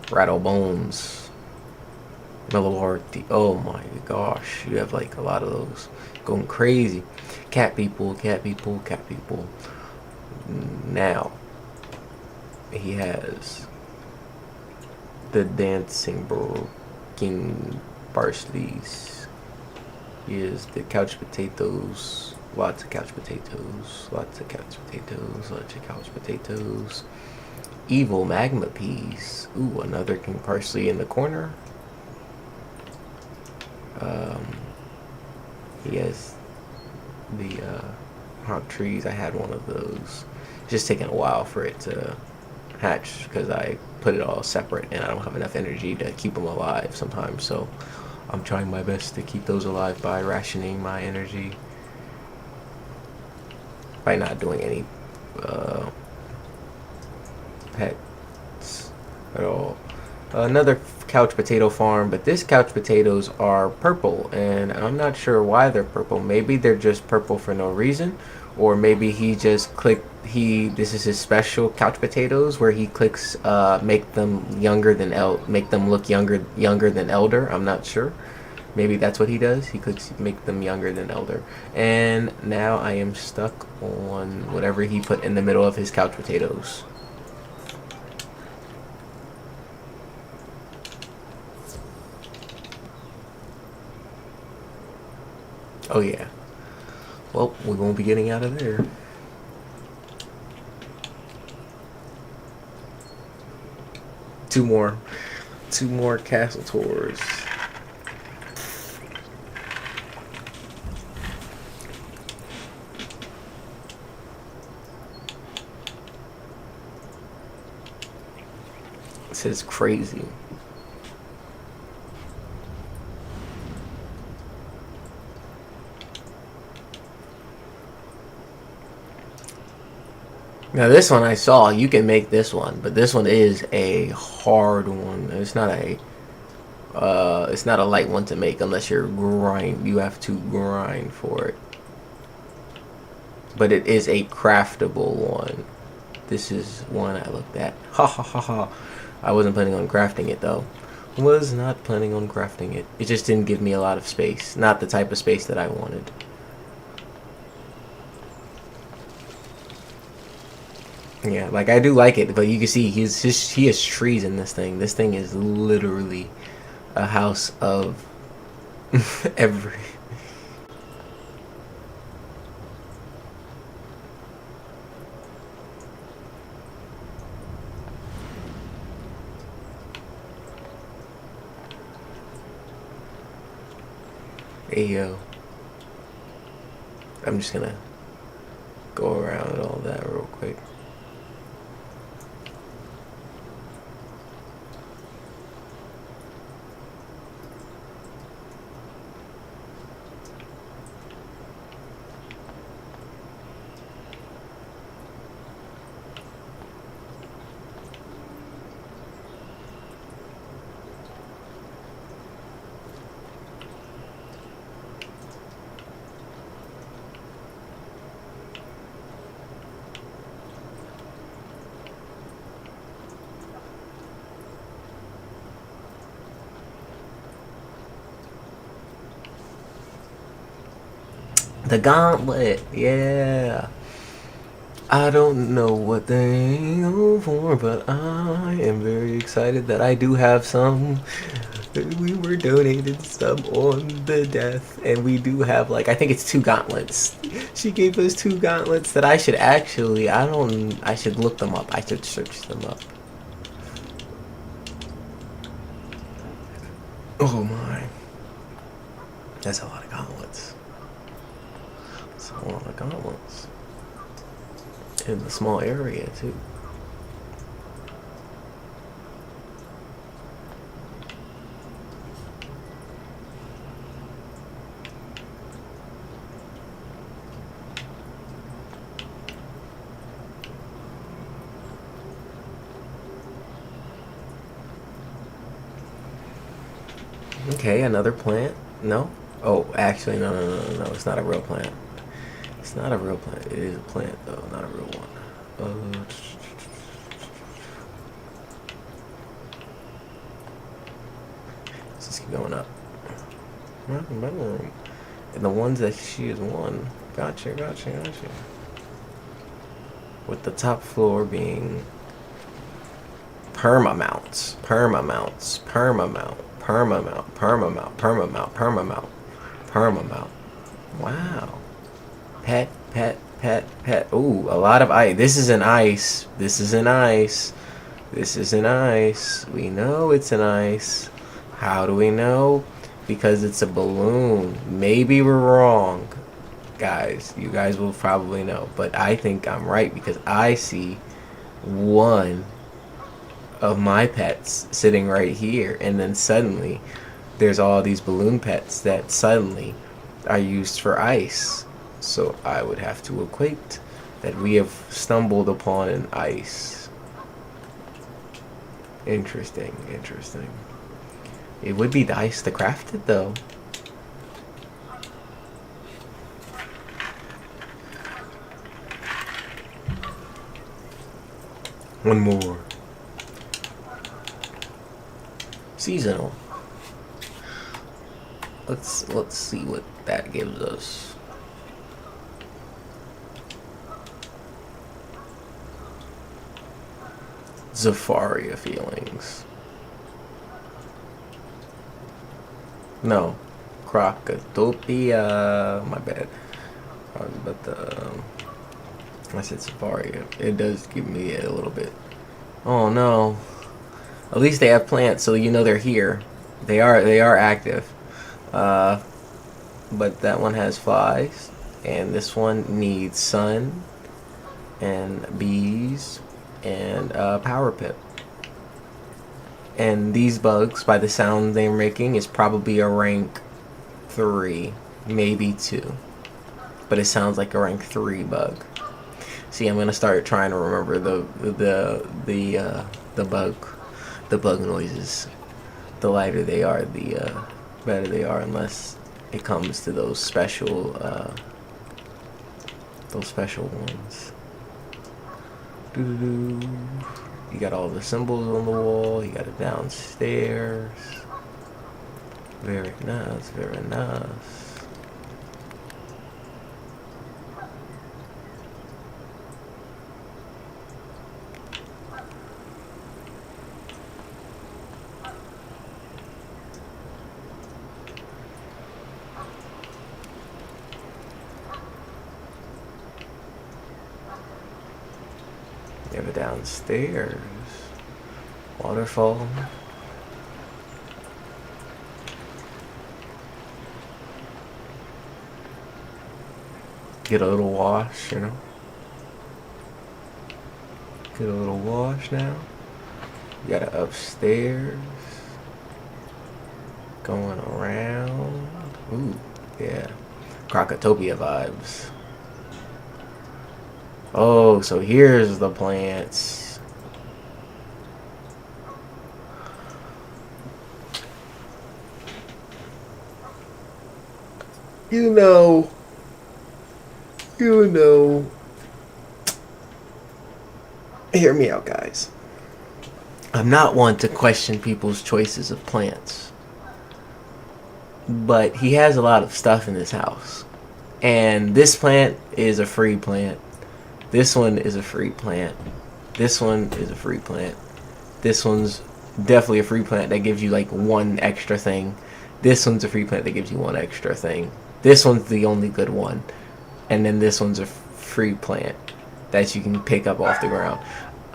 Rattlebones. Melowarty. Oh my gosh. You have like a lot of those. Going crazy. Cat people. Now, he has the dancing King Parsleys. Here's the couch potatoes. Lots of couch potatoes. Evil magma peas. Ooh, another King Parsley in the corner. He has the hot trees. I had one of those. It's just taking a while for it to hatch because I put it all separate and I don't have enough energy to keep them alive sometimes, so I'm trying my best to keep those alive by rationing my energy, by not doing any pets at all. Another couch potato farm, but this couch potatoes are purple and I'm not sure why they're purple. Maybe they're just purple for no reason, or maybe he just clicked, this is his special couch potatoes where he clicks make them younger than make them look younger than elder. I'm not sure. Maybe that's what he does. He clicks make them younger than elder. And now I am stuck on whatever he put in the middle of his couch potatoes. Oh yeah. Well, we won't be getting out of there. Two more castle tours. This is crazy. Now this one I saw, you can make this one, but this one is a hard one. It's not a light one to make unless you have to grind for it. But it is a craftable one. This is one I looked at. Ha ha ha ha. I wasn't planning on crafting it though. Was not planning on crafting it. It just didn't give me a lot of space. Not the type of space that I wanted. Yeah, like I do like it, but you can see he has trees in this thing. This thing is literally a house of every. Ayo. I'm just gonna go around all that real quick. The gauntlet, yeah. I don't know what they go for, but I am very excited that I do have some. We were donated some on the death, and we do have, like, I think it's 2 gauntlets. She gave us 2 gauntlets that I should actually, I should look them up. I should search them up. Oh my. That's a lot of gauntlets. That's a lot of gauntlets. In the small area too. Okay, another plant. No? Oh, actually, no. It's not a real plant. It's not a real plant. It is a plant, though, not a real one. Let's just keep going up. And the ones that she has won. Gotcha. With the top floor being perma-mounts. Wow. Pet. Ooh, a lot of ice. This is an ice. We know it's an ice. How do we know? Because it's a balloon. Maybe we're wrong. Guys, you guys will probably know. But I think I'm right because I see one of my pets sitting right here. And then suddenly, there's all these balloon pets that suddenly are used for ice. So I would have to equate that we have stumbled upon an ice. Interesting. It would be the ice to craft it though. One more. Seasonal. Let's see what that gives us. Zafaria feelings. No. Crocotopia. My bad. But I said Zafaria. It does give me a little bit. Oh no. At least they have plants, so you know they're here. They are active. But that one has flies, and this one needs sun and bees and power pip. And these bugs, by the sound they're making, is probably a rank 3, maybe 2. But it sounds like a rank 3 bug. See, I'm gonna start trying to remember the bug noises. The lighter they are, the better they are, unless it comes to those special ones. Doo-doo-doo. You got all the symbols on the wall. You got it downstairs. Very nice, very nice. You have it downstairs. Waterfall. Get a little wash, you know. Get a little wash now. You got it upstairs. Going around. Ooh, yeah. Crocotopia vibes. Oh, so here's the plants. You know. Hear me out, guys. I'm not one to question people's choices of plants. But he has a lot of stuff in his house. And this plant is a free plant. This one is a free plant. This one is a free plant. This one's definitely a free plant that gives you like one extra thing. This one's a free plant that gives you one extra thing. This one's the only good one. And then this one's a free plant that you can pick up off the ground.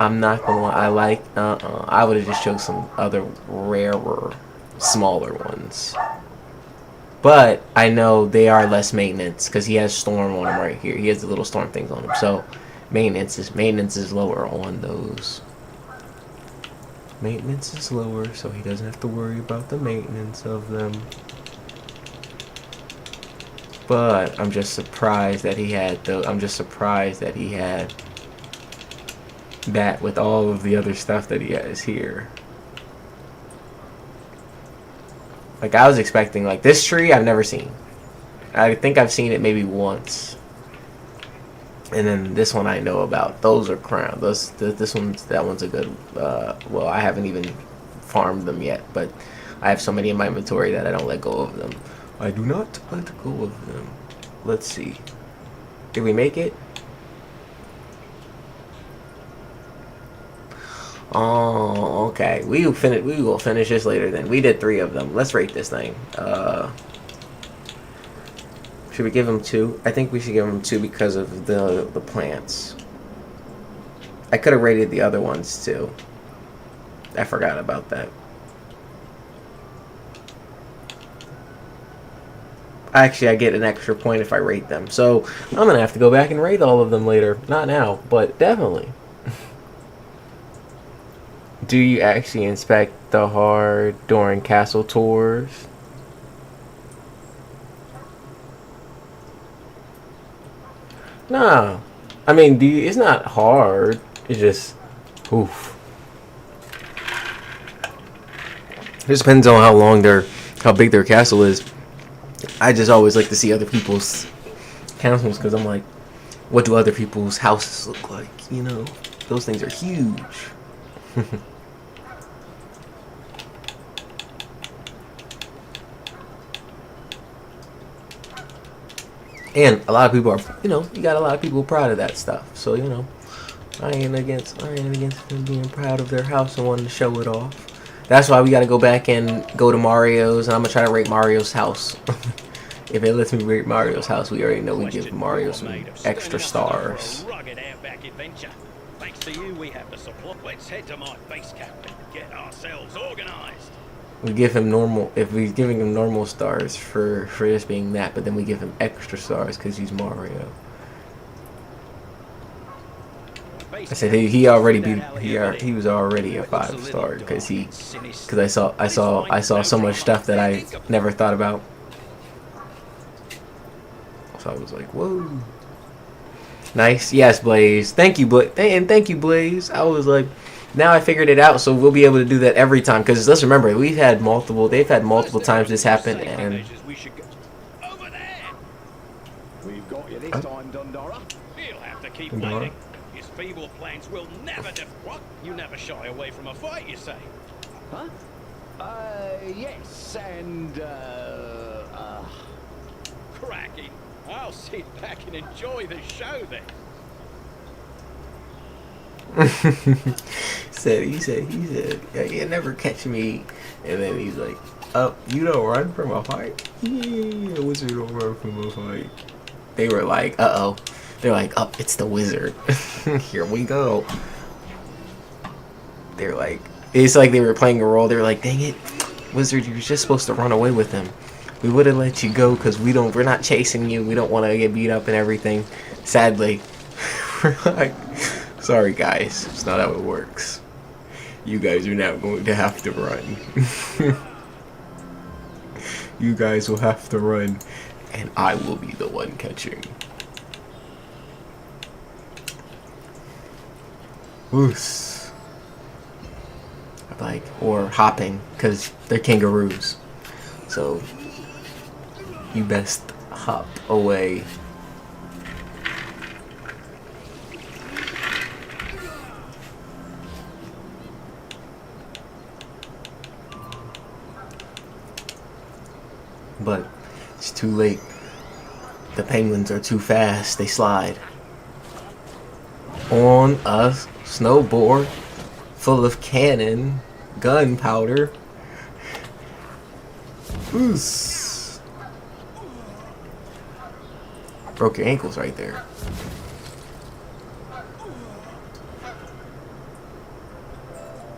I'm not gonna lie, I would have just chose some other rarer, smaller ones. But I know they are less maintenance because he has storm on him right here. He has the little storm things on him. So maintenance is lower on those. Maintenance is lower, so he doesn't have to worry about the maintenance of them. But I'm just surprised that he had that with all of the other stuff that he has here. Like, I was expecting, like, this tree I've never seen. I think I've seen it maybe once. And then this one I know about. Those are crown. That one's a good, well, I haven't even farmed them yet, but I have so many in my inventory that I don't let go of them. I do not let go of them. Let's see. Did we make it? Oh, okay. We will finish this later then. We did 3 of them. Let's rate this thing. Should we give him 2? I think we should give him 2 because of the plants. I could have rated the other ones too. I forgot about that. Actually, I get an extra point if I rate them. So, I'm going to have to go back and rate all of them later. Not now, but definitely. Do you actually inspect the heart during castle tours? No. I mean, it's not hard. It's just, oof. It just depends on how big their castle is. I just always like to see other people's castles because I'm like, what do other people's houses look like? You know, those things are huge. And a lot of people are, you got a lot of people proud of that stuff. So, I ain't against them being proud of their house and wanting to show it off. That's why we got to go back and go to Mario's, and I'm going to try to rate Mario's house. If it lets me rate Mario's house, we already know we give Mario some extra stars. Thanks to you, we have the support. Let's head to my base camp and get ourselves organized. We give him normal, if we're giving him normal stars for just being that, but then we give him extra stars because he's Mario. I said he was already a 5-star because I saw so much stuff that I never thought about. So I was like, whoa. Nice. Yes, Blaze. Thank you, and thank you, Blaze. I was like, now I figured it out, so we'll be able to do that every time. Because let's remember, they've had multiple times this happen, and Over there! We've got you this time, Dundara. He'll have to keep Dundara? waiting. His feeble plans will never what? You never shy away from a fight, you say? Huh? Yes, and, Cracking. I'll sit back and enjoy the show then. he said, yeah, you never catch me. And then he's like, oh, you don't run from a fight? Yeah, wizard don't run from a fight. They were like, uh-oh. They're like, oh, it's the wizard. Here we go. They're like, it's like they were playing a role. They were like, dang it, wizard, you were just supposed to run away with him. We would have let you go because we're not chasing you. We don't want to get beat up and everything. Sadly. We're like, sorry guys, it's not how it works. You guys are now going to have to run. You guys will have to run, and I will be the one catching. Woos. Like, or hopping, because they're kangaroos. So, you best hop away. But it's too late. The penguins are too fast. They slide on a snowboard full of cannon, gunpowder. Oos. Broke your ankles right there.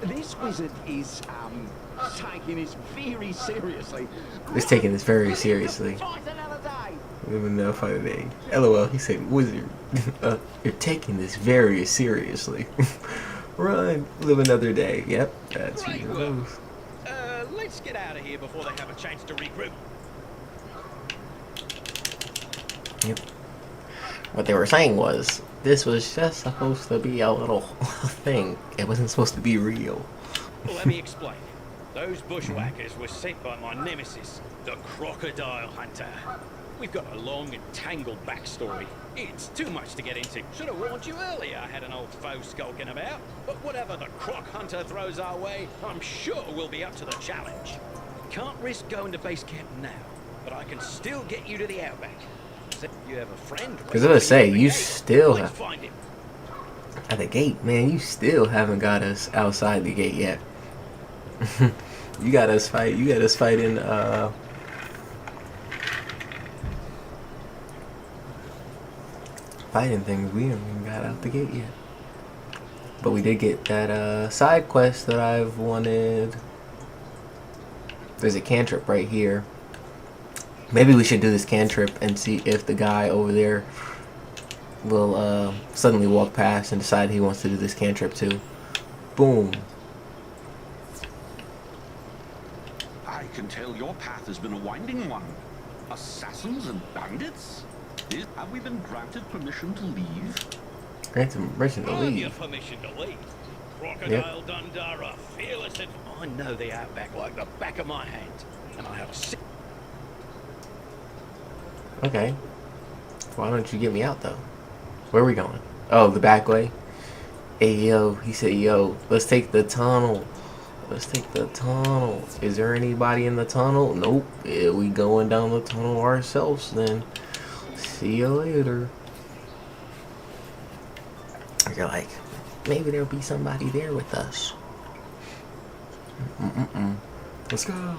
this wizard is, taking this very seriously. He's taking this very seriously. Fight another day. Live another fight a day. LOL, he said, wizard, you're taking this very seriously. Run, live another day. Yep, that's who Right, it well, goes. let's get out of here before they have a chance to regroup. Yep. What they were saying was, this was just supposed to be a little thing. It wasn't supposed to be real. Well, let me explain. Those bushwhackers were sent by my nemesis, the crocodile hunter. We've got a long and tangled backstory. It's too much to get into. Should have warned you earlier I had an old foe skulking about. But whatever the croc hunter throws our way, I'm sure we'll be up to the challenge. Can't risk going to base camp now, but I can still get you to the outback. So you have a friend. Because I was gonna say, you still Let's have find him. at the gate, man. You still haven't got us outside the gate yet. You got us fight. You got us fighting. Fighting things. We haven't even got out the gate yet. But we did get that side quest that I've wanted. There's a cantrip right here. Maybe we should do this cantrip and see if the guy over there will suddenly walk past and decide he wants to do this cantrip too. Boom. I can tell your path has been a winding one. Assassins and bandits? Have we been granted permission to leave? Granted permission to Earn your leave. permission to leave. Crocodile Dundara, fearless and I know the outback like the back of my hand. And I have a sick. Okay. Why don't you get me out though? Where are we going? Oh, the back way? Hey yo, he said yo, let's take the tunnel. Let's take the tunnel. Is there anybody in the tunnel? Nope. Yeah, we going down the tunnel ourselves then. See you later. You're like, maybe there'll be somebody there with us. Let's go.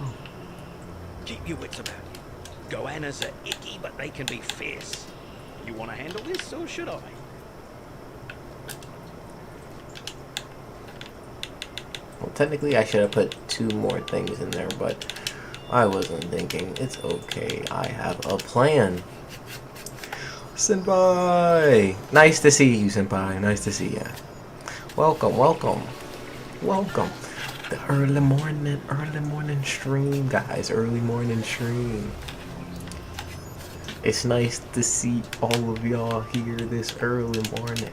Keep your wits about you. Goannas are icky, but they can be fierce. You want to handle this, or should I? Well, technically I should have put 2 more things in there, but I wasn't thinking. It's okay. I have a plan. Senpai! Nice to see you, Senpai. Nice to see ya. Welcome, welcome. Welcome. The early morning stream, guys. Early morning stream. It's nice to see all of y'all here this early morning.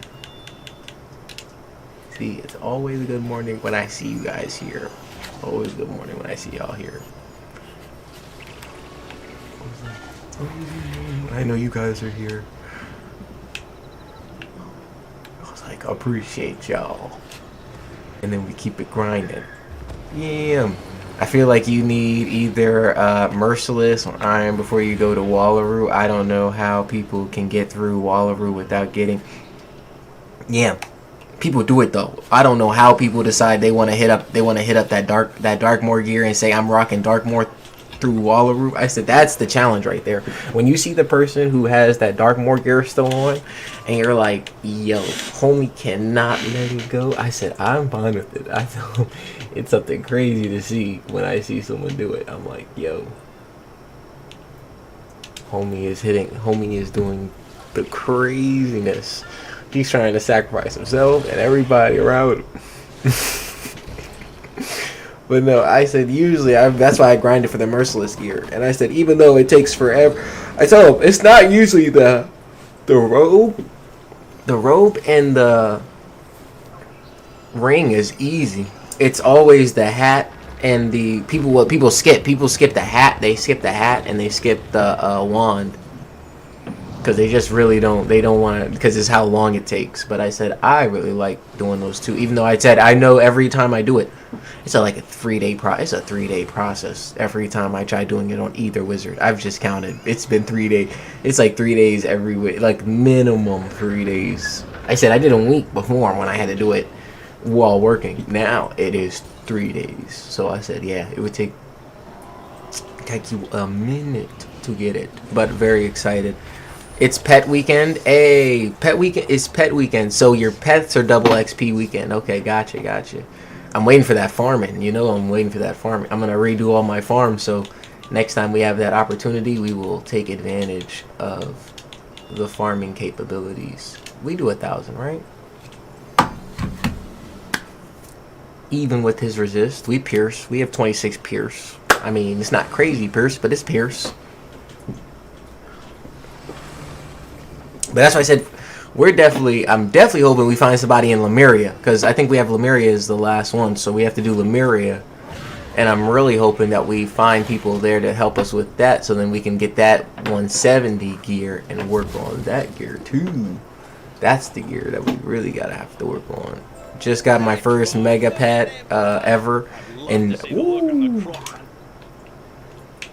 See, it's always a good morning when I see you guys here. Always a good morning when I see y'all here. I know you guys are here. I was like, appreciate y'all. And then we keep it grinding. Yeah. I feel like you need either Merciless or Iron before you go to Wallaru. I don't know how people can get through Wallaru without getting... Yeah. People do it though. I don't know how people decide they want to hit up that Darkmoor gear and say I'm rocking Darkmoor through Wallaru. I said that's the challenge right there. When you see the person who has that Darkmoor gear still on and you're like, yo, homie cannot let it go. I said I'm fine with it. I feel it's something crazy to see when I see someone do it. I'm like, yo, homie is doing the craziness. He's trying to sacrifice himself and everybody around him. But no, I said usually that's why I grinded for the Merciless gear. And I said even though it takes forever, I told him it's not usually the robe and the ring is easy. It's always the hat and the people skip. People skip the hat. They skip the hat and they skip the wand. Because they just really don't want to, because it's how long it takes. But I said I really like doing those two, even though I said I know every time I do it, it's like a 3-day process every time I try doing it on either wizard. I've just counted. It's been 3 days. It's like 3 days every week, like minimum 3 days. I said I did a week before when I had to do it while working. Now it is 3 days. So I said yeah, it would take you a minute to get it, but very excited. It's pet weekend. Hey, pet weekend is pet weekend. So your pets are double XP weekend. Okay, gotcha. I'm waiting for that farming. I'm waiting for that farming. I'm gonna redo all my farms. So next time we have that opportunity, we will take advantage of the farming capabilities. We do 1,000, right? Even with his resist, we pierce. We have 26 pierce. I mean, it's not crazy pierce, but it's pierce. But that's why I said I'm definitely hoping we find somebody in Lemuria, because I think we have Lemuria as the last one, so we have to do Lemuria, and I'm really hoping that we find people there to help us with that, so then we can get that 170 gear and work on that gear too. That's the gear that we really gotta have to work on. Just got my first mega pet ever, and ooh,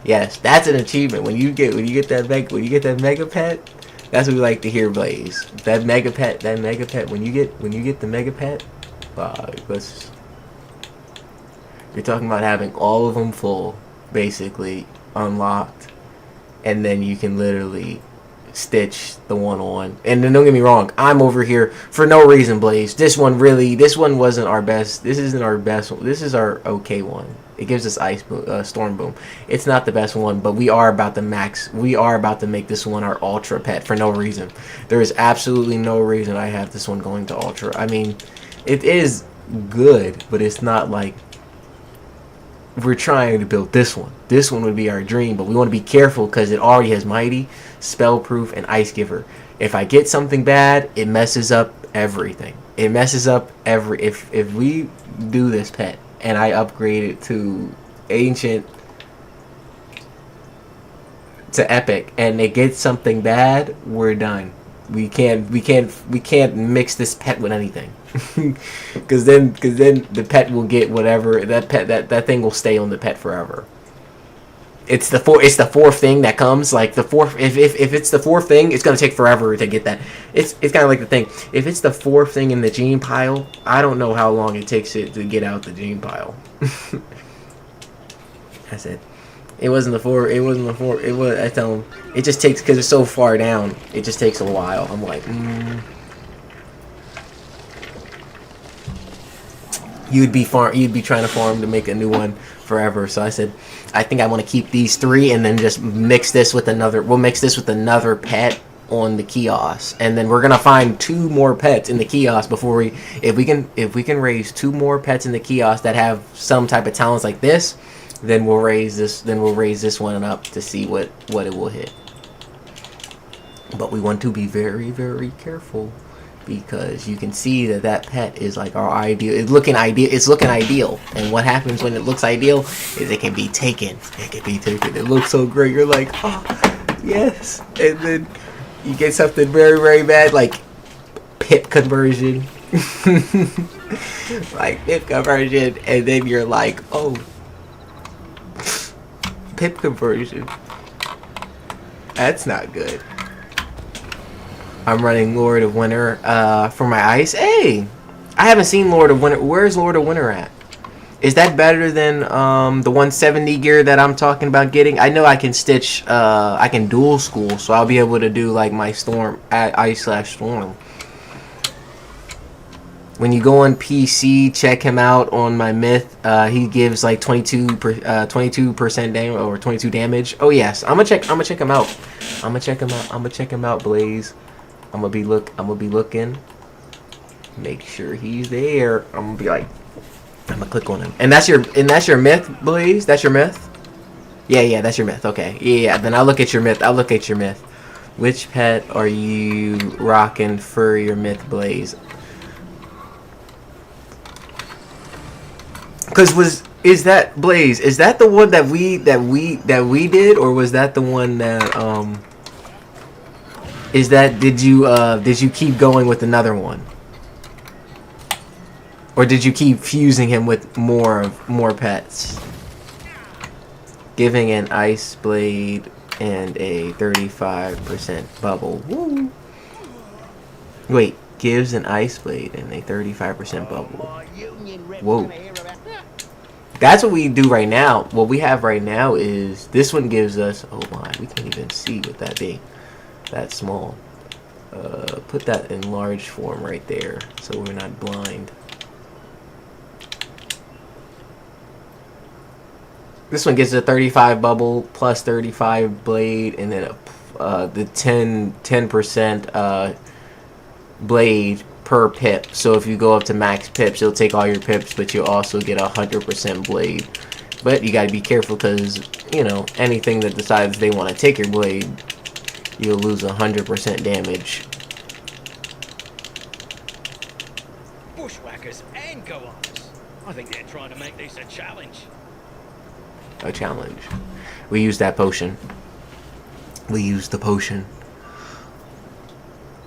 yes, that's an achievement when you get that mega pet. That's what we like to hear, Blaze. That mega pet. When you get the mega pet, you're talking about having all of them full, basically unlocked, and then you can literally stitch the one on. And then don't get me wrong, I'm over here for no reason, Blaze. This one wasn't our best. This isn't our best one. This is our okay one. It gives us storm boom. It's not the best one, but we are about to max. We are about to make this one our ultra pet for no reason. There is absolutely no reason I have this one going to ultra. I mean, it is good, but it's not like we're trying to build this one. This one would be our dream, but we want to be careful because it already has mighty, spellproof, and ice giver. If I get something bad, it messes up everything. It messes up if we do this pet and I upgrade it to ancient to epic and it gets something bad, we're done. We can't mix this pet with anything. Cause then the pet will get whatever that thing will stay on the pet forever. It's the fourth thing that comes, like the fourth. If it's the fourth thing, it's gonna take forever to get that. It's kind of like the thing. If it's the fourth thing in the gene pile, I don't know how long it takes it to get out the gene pile. I said, it wasn't the four. It wasn't the four. It was. I tell him it just takes because it's so far down. It just takes a while. I'm like, You'd be trying to farm to make a new one forever. So I said, I think I want to keep these 3 and then just mix this with another. We'll mix this with another pet on the kiosk, and then we're gonna find 2 more pets in the kiosk before if we can raise 2 more pets in the kiosk that have some type of talents like this, then we'll raise this. Then we'll raise this one up to see what it will hit. But we want to be very, very careful because you can see that that pet is like our ideal. It's looking ideal. It's looking ideal. And what happens when it looks ideal is it can be taken. It can be taken. It looks so great. You're like, oh, yes. And then you get something very, very bad like pip conversion. Like pip conversion. And then you're like, oh, pip conversion. That's not good. I'm running Lord of Winter for my ice. Hey, I haven't seen Lord of Winter. Where's Lord of Winter at? Is that better than the 170 gear that I'm talking about getting? I know I can stitch. I can dual school, so I'll be able to do like my storm at ice/storm. When you go on PC, check him out on my myth. He gives like 22% damage or 22 damage. Oh yes, I'm gonna check him out. I'm gonna check him out, Blaze. I'm gonna be looking. Make sure he's there. I'm gonna click on him. And that's your myth, Blaze? That's your myth? Yeah, that's your myth. Okay. Yeah, then I'll look at your myth. Which pet are you rocking for your myth, Blaze? Cause is that Blaze? Is that the one that we did, or was that the one that Is that did you keep going with another one, or did you keep fusing him with more pets? Giving an ice blade and a 35% bubble. Woo. Wait, gives an ice blade and a 35% bubble. Whoa. That's what we do right now. What we have right now is this one gives us. Oh my, we can't even see what that be. That small. Put that in large form right there, so we're not blind. This one gets a 35 bubble plus 35 blade, and then the 10% blade per pip. So if you go up to max pips, it'll take all your pips, but you'll also get 100% blade. But you got to be careful because, you know, anything that decides they want to take your blade, you'll lose 100% damage. Bushwhackers and goans. I think they're trying to make this a challenge. A challenge. We use that potion. We use the potion.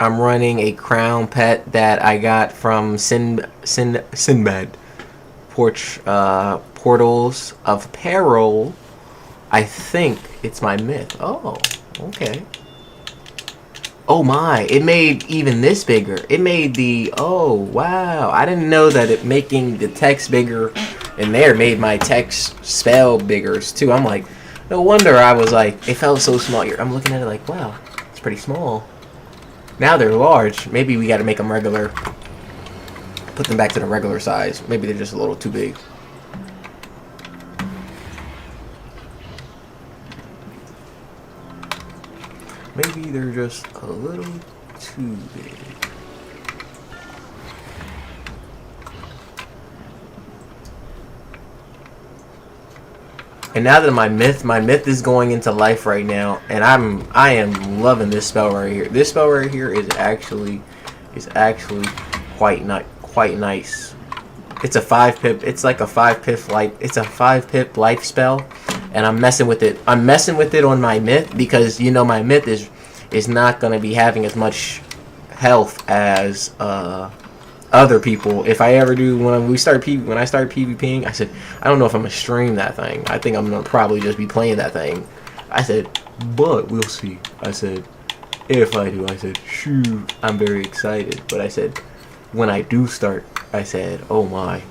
I'm running a crown pet that I got from Sinbad. Portals of Peril. I think it's my myth. Oh, okay. Oh my, it made even this bigger. It made the, oh wow. I didn't know that it making the text bigger in there made my text spell bigger too. I'm like, no wonder I was like, it felt so small. I'm looking at it like, wow, it's pretty small. Now they're large. Maybe we got to make them regular. Put them back to the regular size. Maybe they're just a little too big. Maybe they're just a little too big. And now that my myth is going into life right now, and I am loving this spell right here. This spell right here is actually quite nice. It's a 5 pip. It's like a 5 pip life. It's a 5 pip life spell, and I'm messing with it. I'm messing with it on my myth because you know my myth is not gonna be having as much health as other people. If I ever do, when I start PvPing, I said, I don't know if I'm gonna stream that thing. I think I'm gonna probably just be playing that thing. I said, but we'll see. I said, if I do, I said, shoot, I'm very excited. But I said, when I do start, I said, oh my.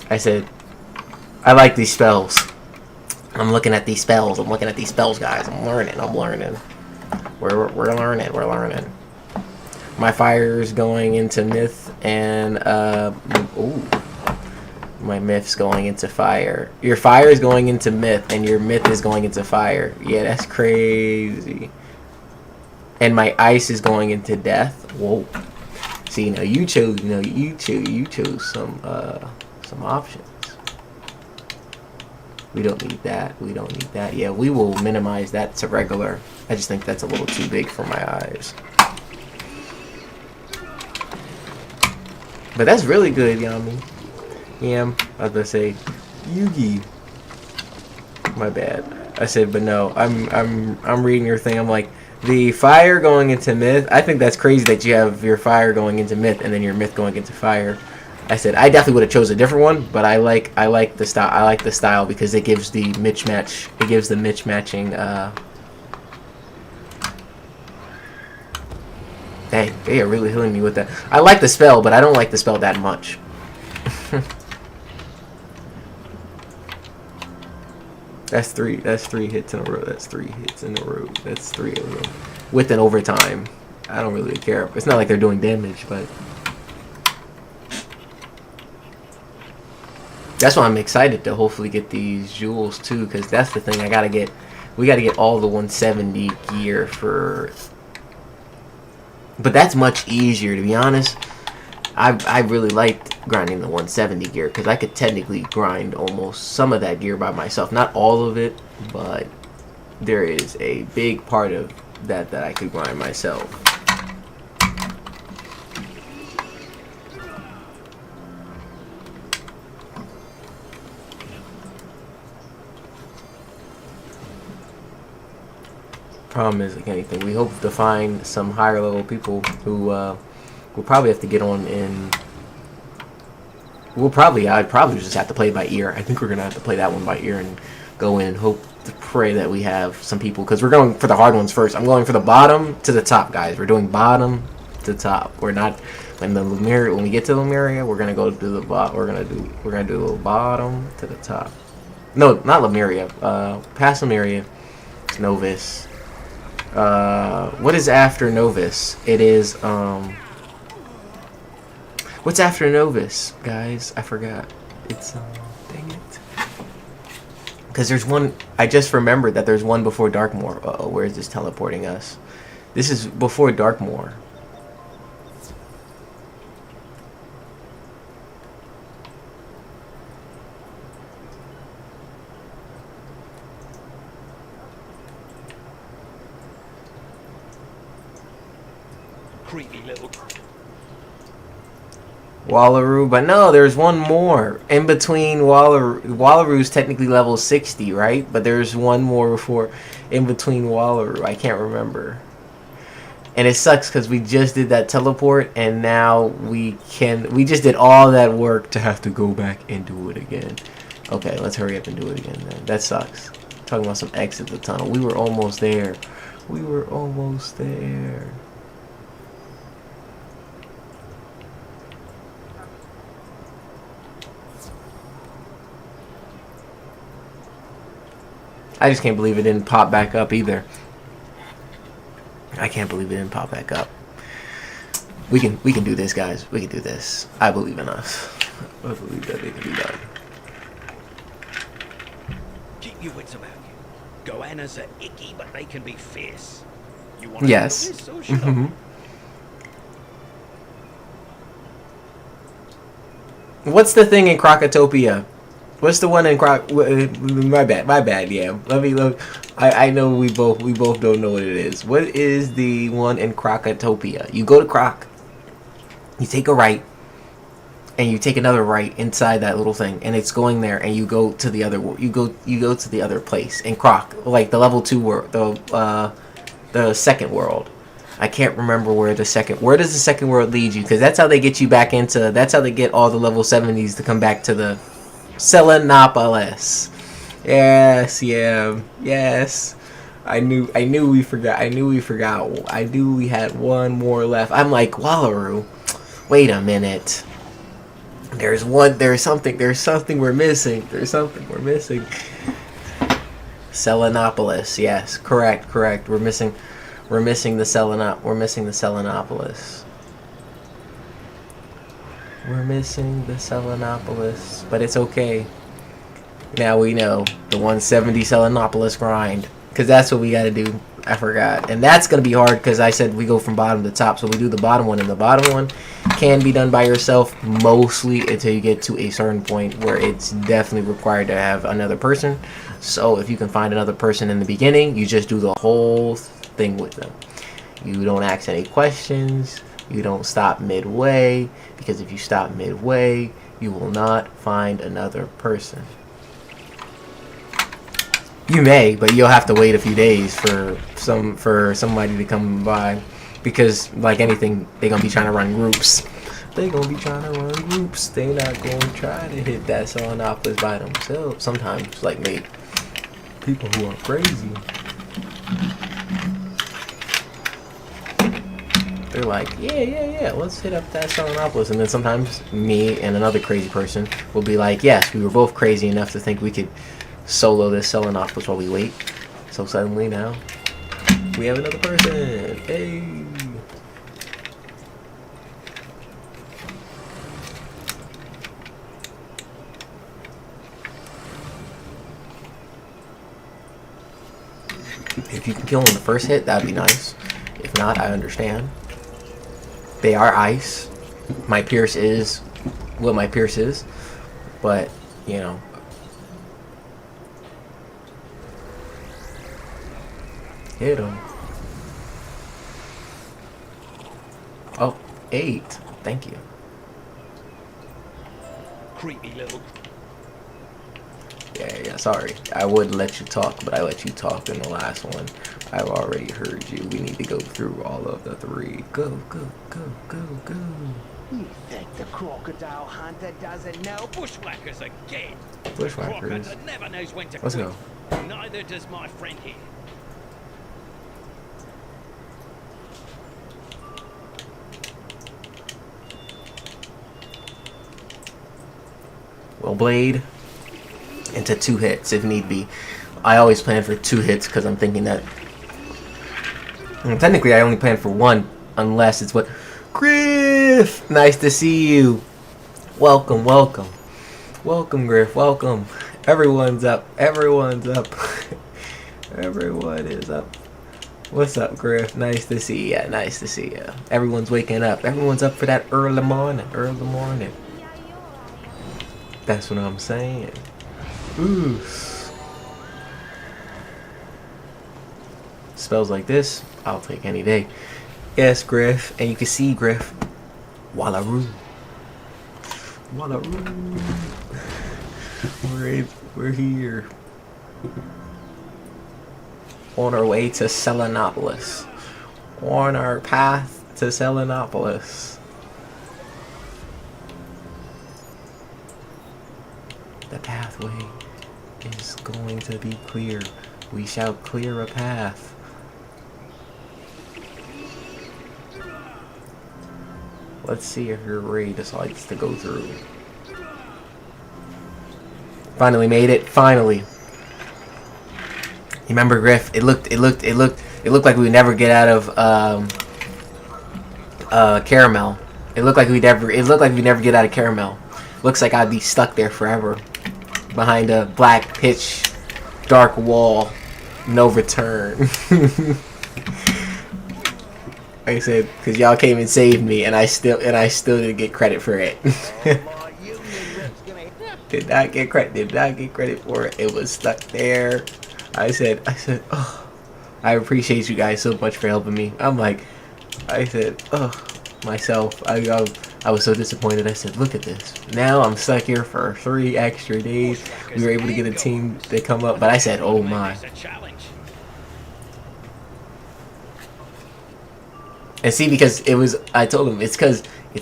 I said, I like these spells. I'm looking at these spells. Guys. I'm learning. We're learning. My fire is going into myth, and my myth's going into fire. Your fire is going into myth, and your myth is going into fire. Yeah, that's crazy. And my ice is going into death. Whoa. See, now you chose some options. We don't need that. We don't need that. Yeah, we will minimize that to regular. I just think that's a little too big for my eyes. But that's really good, Yami. Yeah, I was about to say, Yugi. My bad. I said, but no. I'm reading your thing. I'm like, the fire going into myth. I think that's crazy that you have your fire going into myth and then your myth going into fire. I said I definitely would have chose a different one, but I like the style. I like the style because it gives the mismatch. It gives the mismatching. Dang, they are really hitting me with that. I like the spell, but I don't like the spell that much. That's three hits in a row. That's 3 hits in a row. That's 3 of them. With an overtime. I don't really care. It's not like they're doing damage, but that's why I'm excited to hopefully get these jewels too, because that's the thing I gotta get. We gotta get all the 170 gear for. But that's much easier, to be honest. I really liked grinding the 170 gear because I could technically grind almost some of that gear by myself. Not all of it, but there is a big part of that I could grind myself. Problem is, like anything, we hope to find some higher level people who we'll probably have to get on in. I'd probably just have to play by ear. I think we're gonna have to play that one by ear and go in and hope to pray that we have some people, because we're going for the hard ones first. I'm going for the bottom to the top, guys. We're doing bottom to top. We're not when we get to Lemuria, we're gonna go to the bottom. We're gonna do the bottom to the top. No, not Lemuria. Past Lemuria, Novus. What is after Novus? It is what's after Novus, guys? I forgot. It's dang it. Because there's one. I just remembered that there's one before Darkmoor. Uh-oh, where is this teleporting us? This is before Darkmoor. Creepy little. Wallaru, but no, there's one more in between. Wallaru's technically level 60, right? But there's one more before, in between Wallaru. I can't remember. And it sucks because we just did that teleport, and now we just did all that work to have to go back and do it again. Okay, let's hurry up and do it again then. That sucks. Talking about some exit the tunnel. We were almost there. We were almost there. I just can't believe it didn't pop back up either. I can't believe it didn't pop back up. We can do this, guys. We can do this. I believe in us. I believe that it can be done. Keep your wits about you. Goannas are icky, but they can be fierce. You want to Yes. this, or should I? What's the thing in Crocotopia? What's the one in my bad, yeah. I know we both don't know what it is. What is the one in Crocotopia? You go to Croc, you take a right, and you take another right inside that little thing, and it's going there, and you go to the other to the other place in Croc, like the level 2 world, the second world. I can't remember where does the second world lead you, because that's how they get you back into. That's how they get all the level 70s to come back to the Selenopolis. Yes, yeah, yes. I knew we forgot. I knew we had one more left. I'm like, Wallaru. Wait a minute. There's something we're missing. Selenopolis. Yes, correct. We're missing the Selenopolis. We're missing the Selenopolis, but it's okay. Now we know the 170 Selenopolis grind, because that's what we gotta do. I forgot. And that's going to be hard because I said we go from bottom to top. So we do the bottom one. And the bottom one can be done by yourself mostly until you get to a certain point where it's definitely required to have another person. So if you can find another person in the beginning, you just do the whole thing with them. You don't ask any questions. You don't stop midway. Because if you stop midway, you will not find another person. You may, but you'll have to wait a few days for somebody to come by, because like anything, they're gonna be trying to run groups. They're gonna be trying to run groups. They're not gonna try to hit that Selenopolis by themselves. Sometimes, like me, people who are crazy, they're like, yeah, let's hit up that Selenopolis. And then sometimes me and another crazy person will be like, yes, we were both crazy enough to think we could solo this Selenopolis while we wait. So suddenly now we have another person. Hey. If you can kill him in the first hit, that'd be nice. If not, I understand. They are ice. My Pierce is what my Pierce is, but you know. Hit him. Oh, 8. Thank you. Creepy little. Yeah, sorry. I would let you talk, but I let you talk in the last one. I've already heard you. We need to go through all of the 3. Go, go, go, go, go. You think the crocodile hunter doesn't know? Bushwhackers again. Bushwhackers. Crocodile never knows when to Let's quit. go. Neither does my friend here. Well, blade into 2 hits if need be. I always plan for 2 hits because I'm thinking that. And technically, I only plan for 1 unless it's what. Griff, nice to see you. Welcome, welcome, welcome, Griff. Welcome. Everyone's up. Everyone's up. Everyone is up. What's up, Griff? Nice to see ya. Nice to see ya. Everyone's waking up. Everyone's up for that early morning. Early morning. That's what I'm saying. Ooh. Spells like this, I'll take any day. Yes, Griff. And you can see Griff. Wallaru. Wallaru. We're here. On our way to Selenopolis. On our path to Selenopolis. The pathway is going to be clear. We shall clear a path. Let's see if your raid decides to go through. Finally made it. Finally. You remember, Griff? It looked like we would never get out of Caramel. It looked like we'd never get out of Caramel. Looks like I'd be stuck there forever. Behind a black pitch dark wall. No return. Like I said, because y'all came and saved me, and I still didn't get credit for it. Did not get credit for it. It was stuck there. I said, oh, I appreciate you guys so much for helping me. I said, oh, myself. I was so disappointed. I said, look at this. Now I'm stuck here for 3 extra days. We were able to get a team to come up, but I said, oh my. And see, because I told him, it's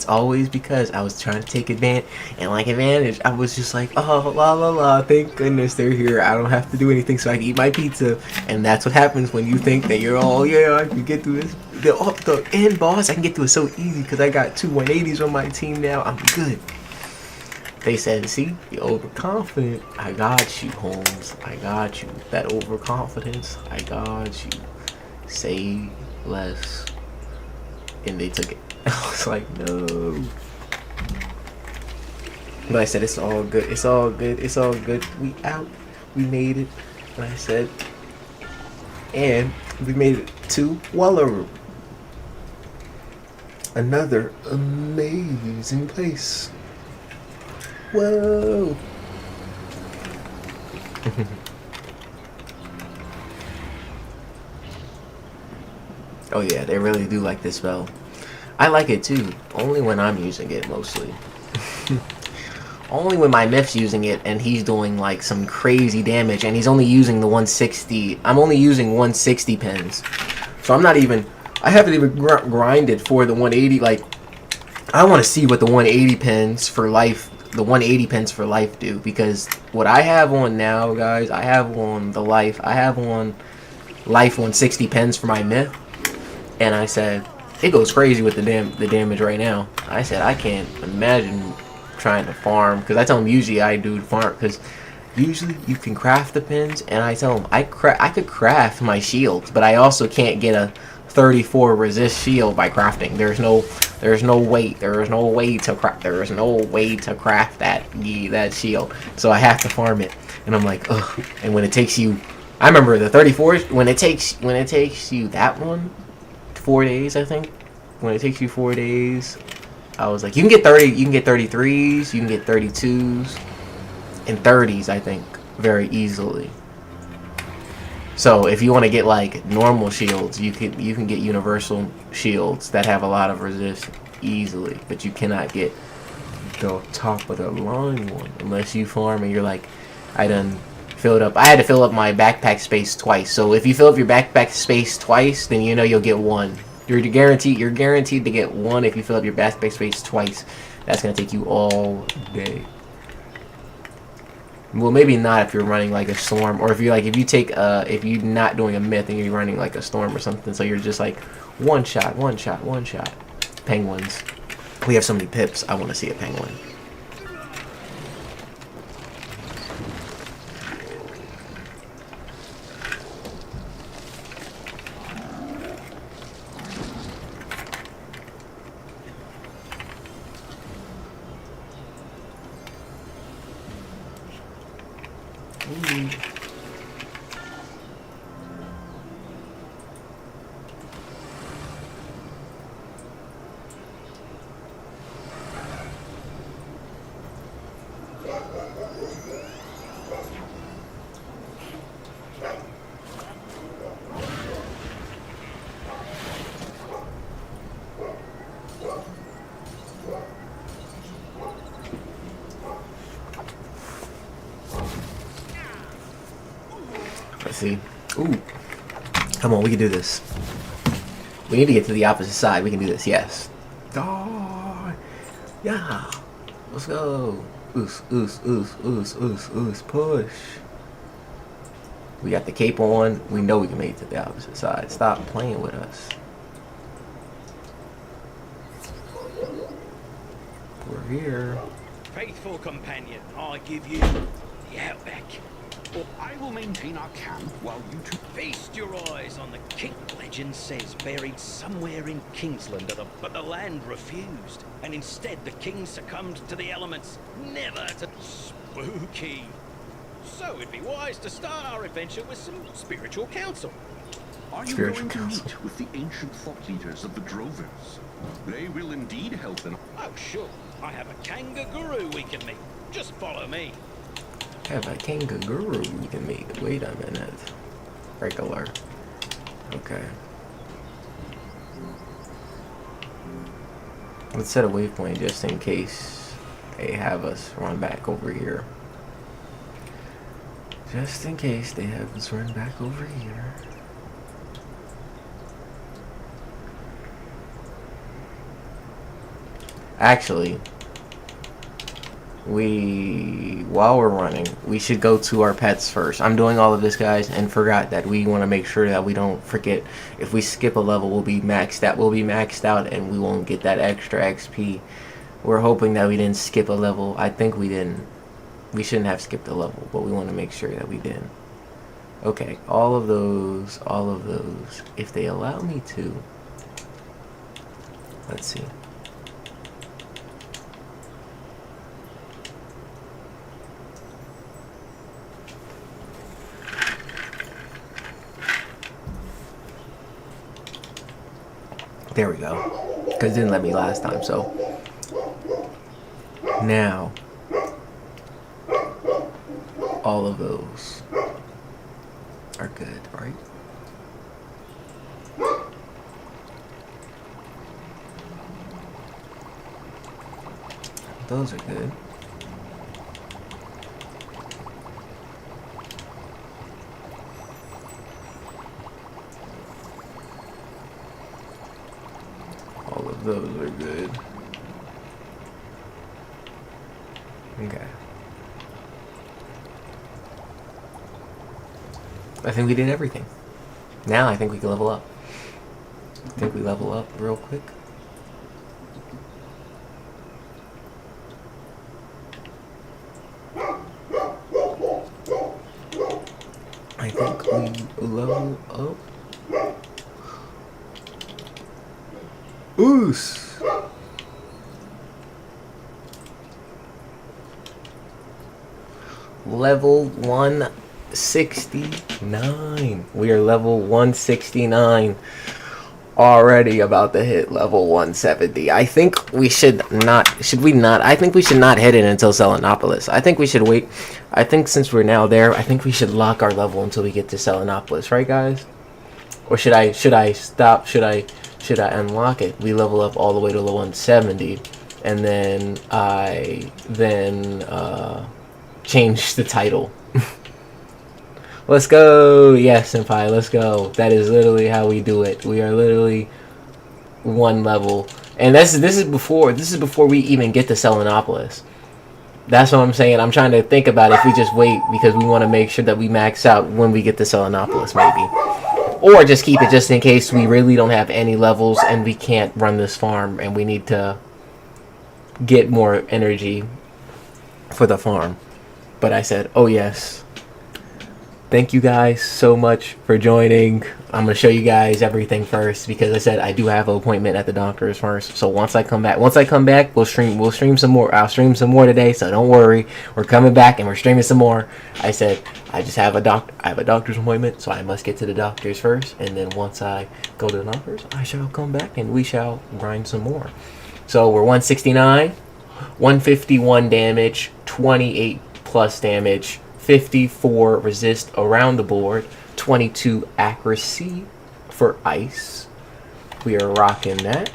always because I was trying to take advantage. I was just like, oh, la la la, thank goodness they're here. I don't have to do anything so I can eat my pizza. And that's what happens when you think that you're all, yeah, I can get through this. The end boss, I can get through it so easy because I got 2 180s on my team now. I'm good. They said, see, you're overconfident. I got you, Holmes. I got you. That overconfidence, I got you. Say less. And they took it. I was like, no. But I said, it's all good. It's all good. It's all good. We out. We made it. And I said, And we made it to Wallaru. Another amazing place. Whoa! Oh yeah, they really do like this spell. I like it too, only when I'm using it mostly. Only when my myth's using it and he's doing like some crazy damage and he's only using the 160. I'm only using 160 pins. So I'm not even, I haven't even grinded for the 180. Like, I want to see what the 180 pins for life, the 180 pins for life do. Because what I have on now, guys, I have on the life, I have on life 160 pins for my myth. And I said, it goes crazy with the damage right now. I said, I can't imagine trying to farm, because I tell him usually I do farm, because usually you can craft the pins, and I tell him I could craft my shields, but I also can't get a 34 resist shield by crafting. There's no way to craft that shield, so I have to farm it. And I'm like, ugh. And when it takes you, I remember the 34s, when it takes you that one 4 days, I think, when it takes you 4 days, I was like, you can get 33s, you can get 32s, and 30s, I think, very easily. So if you want to get like normal shields, you can get universal shields that have a lot of resist easily, but you cannot get the top of the line one unless you farm and you're like, I done filled up. I had to fill up my backpack space twice. So if you fill up your backpack space twice, then you know you'll get one. You're guaranteed to get one if you fill up your backpack space twice. That's gonna take you all day. Well, maybe not if you're running like a storm, or if you're not doing a myth and you're running like a storm or something. So you're just like one shot. Penguins. We have so many pips. I want to see a penguin. Let's see. Ooh. Come on, we can do this. We need to get to the opposite side. We can do this, yes. Oh, yeah. Let's go. Push. We got the cape on. We know we can make it to the opposite side. Stop playing with us. We're here. Faithful companion, I give you the outback. I will maintain our camp while you two Feast your eyes on the king. Legend says buried somewhere in Kingsland, but the land refused, and instead the king succumbed to the elements. Never to spooky. So it'd be wise to start our adventure with some spiritual counsel. Are you going to meet with the ancient thought leaders of the Drovers? They will indeed help in. Oh sure, I have a kangaroo we can meet. Just follow me. Have a kangaroo you can meet. Wait a minute. Regular. Okay. Let's set a waypoint just in case they have us run back over here. Just in case they have us run back over here. Actually, while we're running, we should go to our pets first. I'm doing all of this, guys, and forgot that we want to make sure that we don't forget. If we skip a level, we'll be maxed out, and we won't get that extra XP. We're hoping that we didn't skip a level. I think we didn't. We shouldn't have skipped a level, but we want to make sure that we didn't. Okay, all of those, if they allow me to. Let's see. There we go. Because it didn't let me last time, so. Now. All of those are good, right? Those are good. All of those are good. Okay. I think we did everything. Now I think we can level up. I think we level up real quick. I think we level up. Oos! Level 169. We are level 169. Already about to hit level 170. I think we should not. Should we not? I think we should not hit it until Selenopolis. I think we should wait. I think since we're now there, I think we should lock our level until we get to Selenopolis, right, guys? Or should I stop? Should I unlock it? We level up all the way to level 170, and then change the title. Let's go. Yes, senpai, let's go. That is literally how we do it. We are literally one level, and this is before we even get to Selenopolis. That's what I'm saying. I'm trying to think about if we just wait because we want to make sure that we max out when we get to Selenopolis, maybe, or just keep it just in case we really don't have any levels and we can't run this farm and we need to get more energy for the farm. But I said, oh yes. Thank you guys so much for joining. I'm gonna show you guys everything first because I said I do have an appointment at the doctor's first. So once I come back, we'll stream some more. I'll stream some more today, so don't worry. We're coming back and we're streaming some more. I said I just have a doctor's appointment, so I must get to the doctor's first, and then once I go to the doctor's, I shall come back and we shall grind some more. So we're 169, 151 damage, 28 plus damage, 54 resist around the board, 22 accuracy for ice. We are rocking that.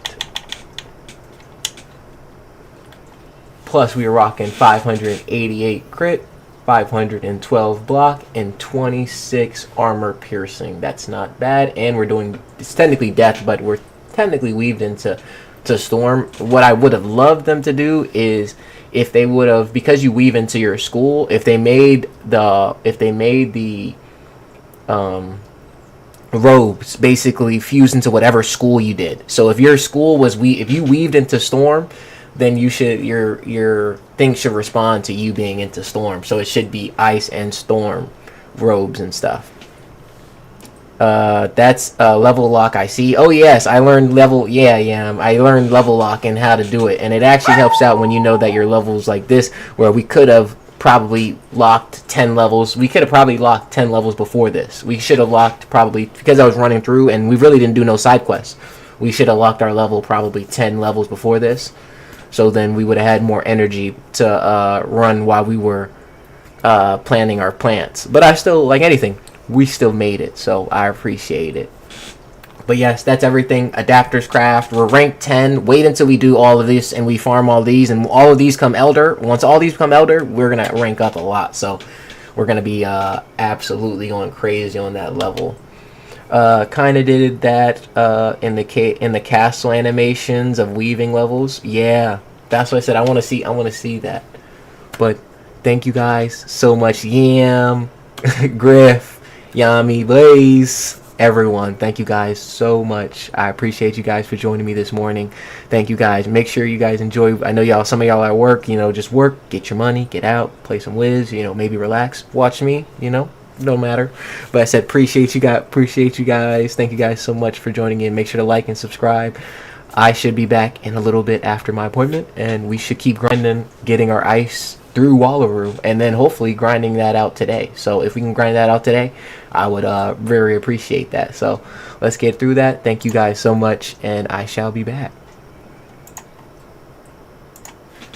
Plus we are rocking 588 crit, 512 block, and 26 armor piercing. That's not bad. And we're doing, it's technically death, but we're technically weaved into storm. What I would have loved them to do is if they would have, because you weave into your school, if they made the robes basically fuse into whatever school you did. So if your school was if you weaved into storm, then you should your thing should respond to you being into storm. So it should be ice and storm robes and stuff. That's level lock I see. Oh yes, I learned level, I learned level lock and how to do it, and it actually helps out when you know that your levels like this, where we could have probably locked 10 levels. We could have probably locked 10 levels before this. We should have locked probably, because I was running through and we really didn't do no side quests, we should have locked our level probably 10 levels before this, so then we would have had more energy to run while we were planning our plants. But I still, like anything, we still made it, so I appreciate it. But yes, that's everything. Adapters craft. We're ranked 10. Wait until we do all of this and we farm all these, and all of these come elder. Once all these become elder, we're gonna rank up a lot. So we're gonna be absolutely going crazy on that level. Kind of did that in the castle animations of weaving levels. Yeah, that's what I said. I want to see that. But thank you guys so much. Yam, Griff, Yami, Blaze, everyone, thank you guys so much. I appreciate you guys for joining me this morning. Thank you guys. Make sure you guys enjoy. I know some of y'all are at work, just work, get your money, get out, play some Wiz, maybe relax, watch me, no matter. But I said appreciate you guys. Thank you guys so much for joining in. Make sure to like and subscribe. I should be back in a little bit after my appointment, and we should keep grinding, getting our ice through Wallaru, and then hopefully grinding that out today. So if we can grind that out today, I would very appreciate that. So let's get through that. Thank you guys so much, and I shall be back.